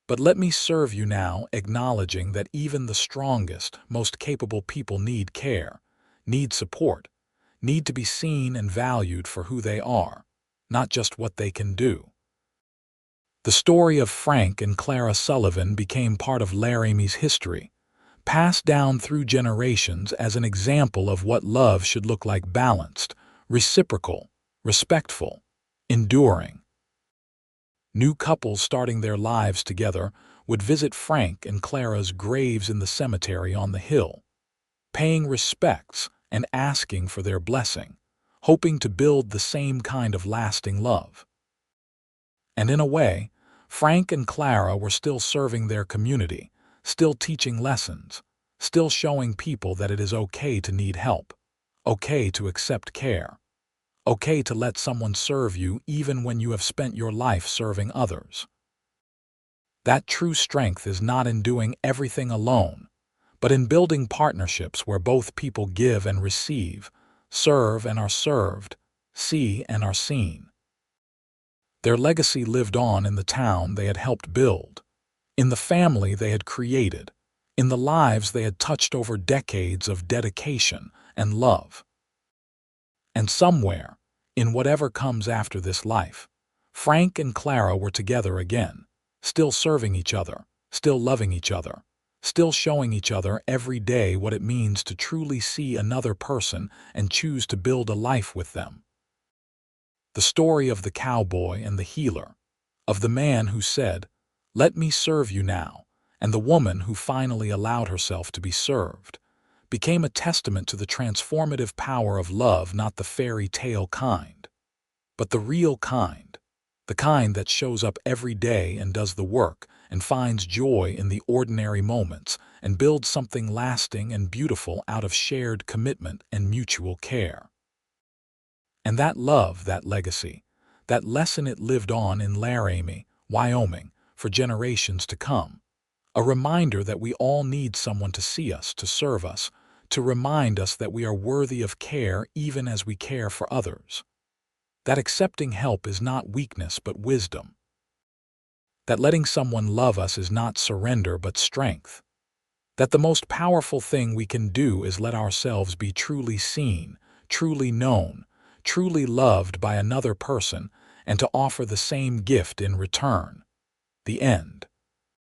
but "let me serve you now," acknowledging that even the strongest, most capable people need care, need support, need to be seen and valued for who they are, not just what they can do. The story of Frank and Clara Sullivan became part of Laramie's history, passed down through generations as an example of what love should look like: balanced, reciprocal, respectful, enduring. New couples starting their lives together would visit Frank and Clara's graves in the cemetery on the hill, paying respects and asking for their blessing, hoping to build the same kind of lasting love. And in a way, Frank and Clara were still serving their community, still teaching lessons, still showing people that it is okay to need help, okay to accept care, okay to let someone serve you even when you have spent your life serving others. That true strength is not in doing everything alone, but in building partnerships where both people give and receive, serve and are served, see and are seen. Their legacy lived on in the town they had helped build, in the family they had created, in the lives they had touched over decades of dedication and love. And somewhere, in whatever comes after this life, Frank and Clara were together again, still serving each other, still loving each other, still showing each other every day what it means to truly see another person and choose to build a life with them. The story of the cowboy and the healer, of the man who said, "Let me serve you now," and the woman who finally allowed herself to be served, became a testament to the transformative power of love, not the fairy tale kind, but the real kind, the kind that shows up every day and does the work and finds joy in the ordinary moments and builds something lasting and beautiful out of shared commitment and mutual care. And that love, that legacy, that lesson, it lived on in Laramie, Wyoming, for generations to come. A reminder that we all need someone to see us, to serve us, to remind us that we are worthy of care even as we care for others. That accepting help is not weakness but wisdom. That letting someone love us is not surrender but strength. That the most powerful thing we can do is let ourselves be truly seen, truly known, truly loved by another person, and to offer the same gift in return. The end.